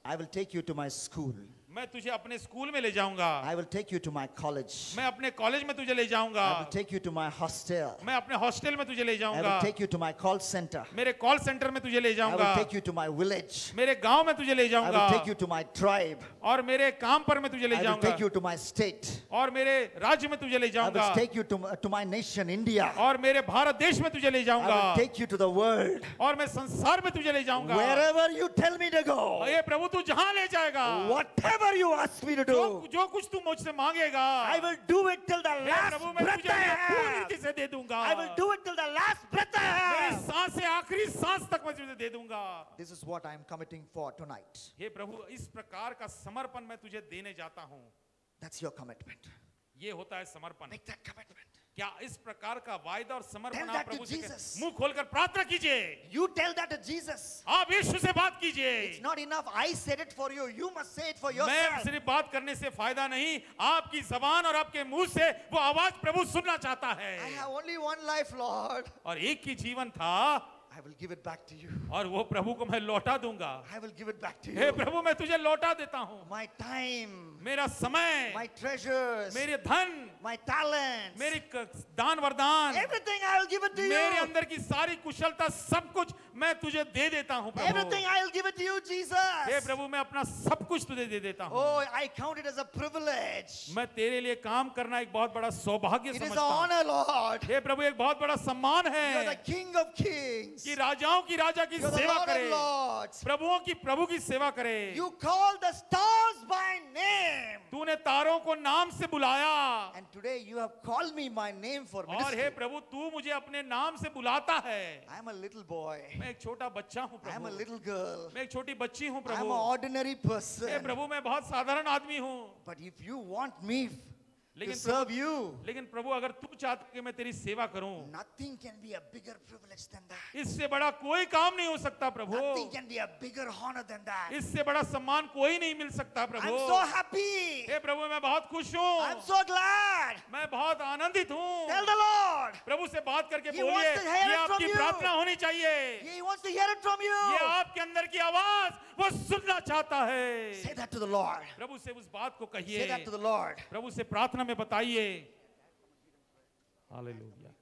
Speaker 1: I will take you to my school.
Speaker 2: मैं तुझे अपने स्कूल में ले जाऊंगा।
Speaker 1: I will take you to my college.
Speaker 2: मैं अपने कॉलेज में तुझे ले
Speaker 1: I
Speaker 2: जाऊंगा।
Speaker 1: will take you to my hostel.
Speaker 2: मैं अपने हॉस्टल में तुझे ले
Speaker 1: I
Speaker 2: जाऊंगा।
Speaker 1: will take you to my call center.
Speaker 2: मेरे कॉल सेंटर में तुझे ले
Speaker 1: I
Speaker 2: जाऊंगा।
Speaker 1: will take you to my village.
Speaker 2: मेरे गांव में तुझे ले
Speaker 1: I
Speaker 2: जाऊंगा।
Speaker 1: will take you to my tribe.
Speaker 2: और मेरे काम पर मैं तुझे ले
Speaker 1: I will
Speaker 2: जाऊंगा।
Speaker 1: take you to my state.
Speaker 2: और मेरे राज्य में तुझे ले
Speaker 1: I
Speaker 2: जाऊंगा।
Speaker 1: will take you to my nation, India.
Speaker 2: और मेरे भारत देश में तुझे ले
Speaker 1: I
Speaker 2: जाऊंगा।
Speaker 1: will take you to the world.
Speaker 2: और मैं संसार में तुझे ले जाऊंगा।
Speaker 1: Wherever you tell me to go.
Speaker 2: ये प्रभु तू जहां ले जाएगा,
Speaker 1: Whatever you ask me to do.
Speaker 2: जो कुछ तू मुझसे मांगेगा,
Speaker 1: I will do it till the
Speaker 2: hey
Speaker 1: last
Speaker 2: प्रभु मैं
Speaker 1: breath
Speaker 2: तुझे
Speaker 1: I
Speaker 2: पूरी
Speaker 1: have.
Speaker 2: रीति से दे दूंगा।
Speaker 1: I will do it till the last breath I
Speaker 2: मेरी
Speaker 1: have.
Speaker 2: सांस से आखिरी सांस तक मैं तुझे दे दूंगा।
Speaker 1: This is what I am committing for tonight.
Speaker 2: हे प्रभु इस प्रकार का समर्पण मैं तुझे देने जाता हूँ।
Speaker 1: That's your commitment.
Speaker 2: ये होता है समर्पण।
Speaker 1: Make that commitment.
Speaker 2: क्या इस प्रकार का वायदा और समर्पण
Speaker 1: Tell
Speaker 2: आप
Speaker 1: that to
Speaker 2: प्रभु से
Speaker 1: Jesus.
Speaker 2: मुंह खोलकर प्रार्थना कीजिए।
Speaker 1: You tell that to Jesus.
Speaker 2: आप यीशु से बात कीजिए।
Speaker 1: It's not enough. I said it for you. You must say it for
Speaker 2: मैं
Speaker 1: yourself.
Speaker 2: सिर्फ बात करने से फायदा नहीं, आपकी जबान और आपके मुंह से वो आवाज प्रभु सुनना चाहता है।
Speaker 1: I have only one life, Lord.
Speaker 2: और एक ही जीवन था
Speaker 1: I will give it back to you.
Speaker 2: और वो प्रभु को मैं लौटा दूंगा।
Speaker 1: I will give it back to
Speaker 2: hey
Speaker 1: you.
Speaker 2: प्रभु मैं तुझे लौटा देता हूँ।
Speaker 1: My time,
Speaker 2: मेरा समय,
Speaker 1: my treasures,
Speaker 2: मेरे धन,
Speaker 1: my talents,
Speaker 2: मेरी दान वरदान,
Speaker 1: everything I will give it to
Speaker 2: मेरे
Speaker 1: you.
Speaker 2: अंदर की सारी कुशलता सब कुछ मैं तुझे दे देता हूँ प्रभु।
Speaker 1: Everything I will give it to you,
Speaker 2: hey
Speaker 1: Jesus.
Speaker 2: प्रभु मैं अपना सब कुछ तुझे दे देता हूँ।
Speaker 1: Oh, I count it as a privilege.
Speaker 2: मैं तेरे लिए काम करना एक बहुत बड़ा सौभाग्य
Speaker 1: It is
Speaker 2: समझता
Speaker 1: an
Speaker 2: हूँ।
Speaker 1: honor, Lord.
Speaker 2: हे प्रभु एक बहुत बड़ा सम्मान
Speaker 1: You are the
Speaker 2: है
Speaker 1: King of Kings.
Speaker 2: कि राजाओं की राजा की
Speaker 1: You are the
Speaker 2: सेवा
Speaker 1: Lord
Speaker 2: करे,
Speaker 1: of Lords.
Speaker 2: प्रभुओं की प्रभु की सेवा करे।
Speaker 1: You call the stars by name.
Speaker 2: तूने तारों को नाम से बुलाया
Speaker 1: And today you have called me my name for
Speaker 2: और हे
Speaker 1: ministry.
Speaker 2: प्रभु तू मुझे अपने नाम से बुलाता है।
Speaker 1: I am a little boy.
Speaker 2: मैं एक छोटा बच्चा हूँ
Speaker 1: I am a
Speaker 2: Prabhu,
Speaker 1: little girl.
Speaker 2: मैं एक छोटी बच्ची हूँ
Speaker 1: I am an
Speaker 2: Prabhu.
Speaker 1: ordinary
Speaker 2: hey
Speaker 1: person.
Speaker 2: प्रभु मैं बहुत साधारण आदमी हूँ,
Speaker 1: But if you want me to
Speaker 2: लेकिन
Speaker 1: serve you,
Speaker 2: लेकिन प्रभु अगर तू चाहता कि मैं तेरी सेवा करूं,
Speaker 1: nothing can be a bigger privilege than that.
Speaker 2: इससे बड़ा कोई काम नहीं हो सकता प्रभु।
Speaker 1: Nothing can be a bigger honor than that.
Speaker 2: इससे बड़ा सम्मान कोई नहीं मिल सकता प्रभु।
Speaker 1: I'm so happy.
Speaker 2: हे प्रभु मैं बहुत खुश हूँ,
Speaker 1: I'm so glad.
Speaker 2: मैं बहुत आनंदित हूँ।
Speaker 1: Tell the Lord.
Speaker 2: प्रभु से बात करके
Speaker 1: He
Speaker 2: बोलिए,
Speaker 1: wants to hear
Speaker 2: ये
Speaker 1: it from
Speaker 2: आपकी
Speaker 1: you.
Speaker 2: प्रार्थना होनी चाहिए।
Speaker 1: He wants to hear it from
Speaker 2: ये
Speaker 1: you.
Speaker 2: आपके अंदर की आवाज वो सुनना चाहता है।
Speaker 1: Say that to the Lord.
Speaker 2: प्रभु से उस बात को
Speaker 1: Say that to
Speaker 2: कहिए,
Speaker 1: the Lord.
Speaker 2: प्रभु से प्रार्थना में बताइए। हालेलुया।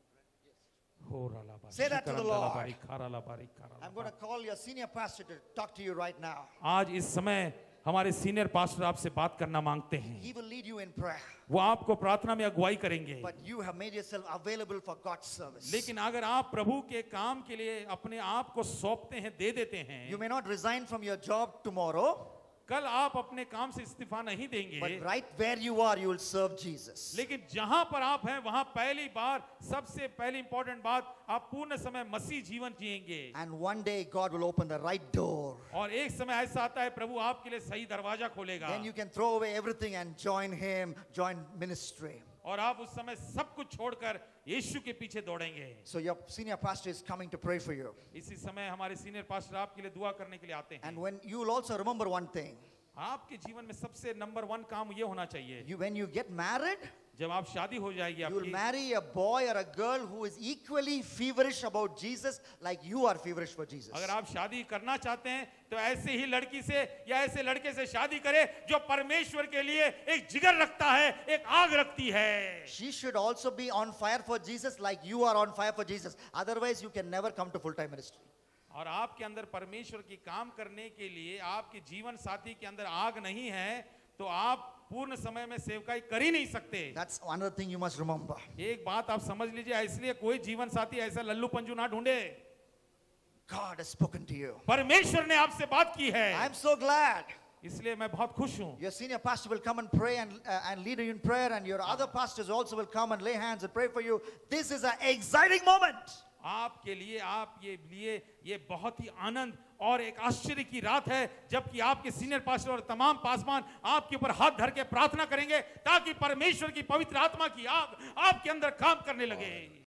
Speaker 2: हो रला बारी,
Speaker 1: Say that to the
Speaker 2: करंदला
Speaker 1: Lord.
Speaker 2: बारी, खाराला बारी, खाराला
Speaker 1: I'm going to
Speaker 2: बारी।
Speaker 1: call your senior pastor to talk to you right now.
Speaker 2: आज इस समय हमारे सीनियर पास्टर आपसे बात करना मांगते हैं।
Speaker 1: He will lead you in prayer.
Speaker 2: वो आपको प्रार्थना में अगुवाई करेंगे।
Speaker 1: But you have made yourself available for God's service.
Speaker 2: लेकिन अगर आप प्रभु के काम के लिए अपने आप को सौंपते हैं, दे देते हैं,
Speaker 1: You may not resign from your job tomorrow.
Speaker 2: कल आप अपने काम से इस्तीफा नहीं देंगे,
Speaker 1: but right where you are, you will serve Jesus.
Speaker 2: लेकिन जहां पर आप हैं वहां पहली बार सबसे पहली इंपॉर्टेंट बात, आप पूर्ण समय मसीह जीवन जिएंगे।
Speaker 1: And one day God will open the right door.
Speaker 2: और एक समय ऐसा आता है प्रभु आपके लिए सही दरवाजा खोलेगा,
Speaker 1: Then you can throw away everything and join Him, join ministry.
Speaker 2: और आप उस समय सब कुछ छोड़कर यीशु के पीछे दौड़ेंगे।
Speaker 1: So your senior pastor is coming to pray for you.
Speaker 2: इसी समय हमारे सीनियर पास्टर आपके लिए दुआ करने के लिए आते हैं।
Speaker 1: And when you will also remember one thing,
Speaker 2: आपके जीवन में सबसे नंबर 1 काम ये होना चाहिए,
Speaker 1: when you get married,
Speaker 2: जब आप शादी हो जाएगी
Speaker 1: you will
Speaker 2: आपकी,
Speaker 1: marry a boy or a girl who is equally feverish about Jesus like you are feverish for Jesus.
Speaker 2: अगर आप शादी करना चाहते हैं तो ऐसे ही लड़की से या ऐसे लड़के से शादी करें जो परमेश्वर के लिए एक जिगर रखता है, एक आग रखती है।
Speaker 1: She should also be on fire for Jesus like you are on fire for Jesus. Otherwise you can never come to full-time ministry.
Speaker 2: और आपके अंदर परमेश्वर की काम करने के लिए आपके जीवन साथी के अंदर आग नहीं है तो आप पूर्ण समय में सेवकाई कर ही नहीं सकते।
Speaker 1: That's another thing you must remember.
Speaker 2: एक बात आप समझ लीजिए, इसलिए कोई जीवन साथी ऐसा लल्लू पंजू ना ढूंढे।
Speaker 1: God has spoken to you.
Speaker 2: परमेश्वर ने आपसे बात की है,
Speaker 1: I'm so glad.
Speaker 2: इसलिए मैं बहुत खुश हूँ।
Speaker 1: Your senior pastor will come and pray and lead you in prayer, and your other pastors also will come and lay hands and pray for you. This is an exciting moment.
Speaker 2: आपके लिए ये बहुत ही आनंद और एक आश्चर्य की रात है, जबकि आपके सीनियर पास्टर और तमाम पासवान आपके ऊपर हाथ धर के प्रार्थना करेंगे ताकि परमेश्वर की पवित्र आत्मा की आग आपके अंदर काम करने लगे।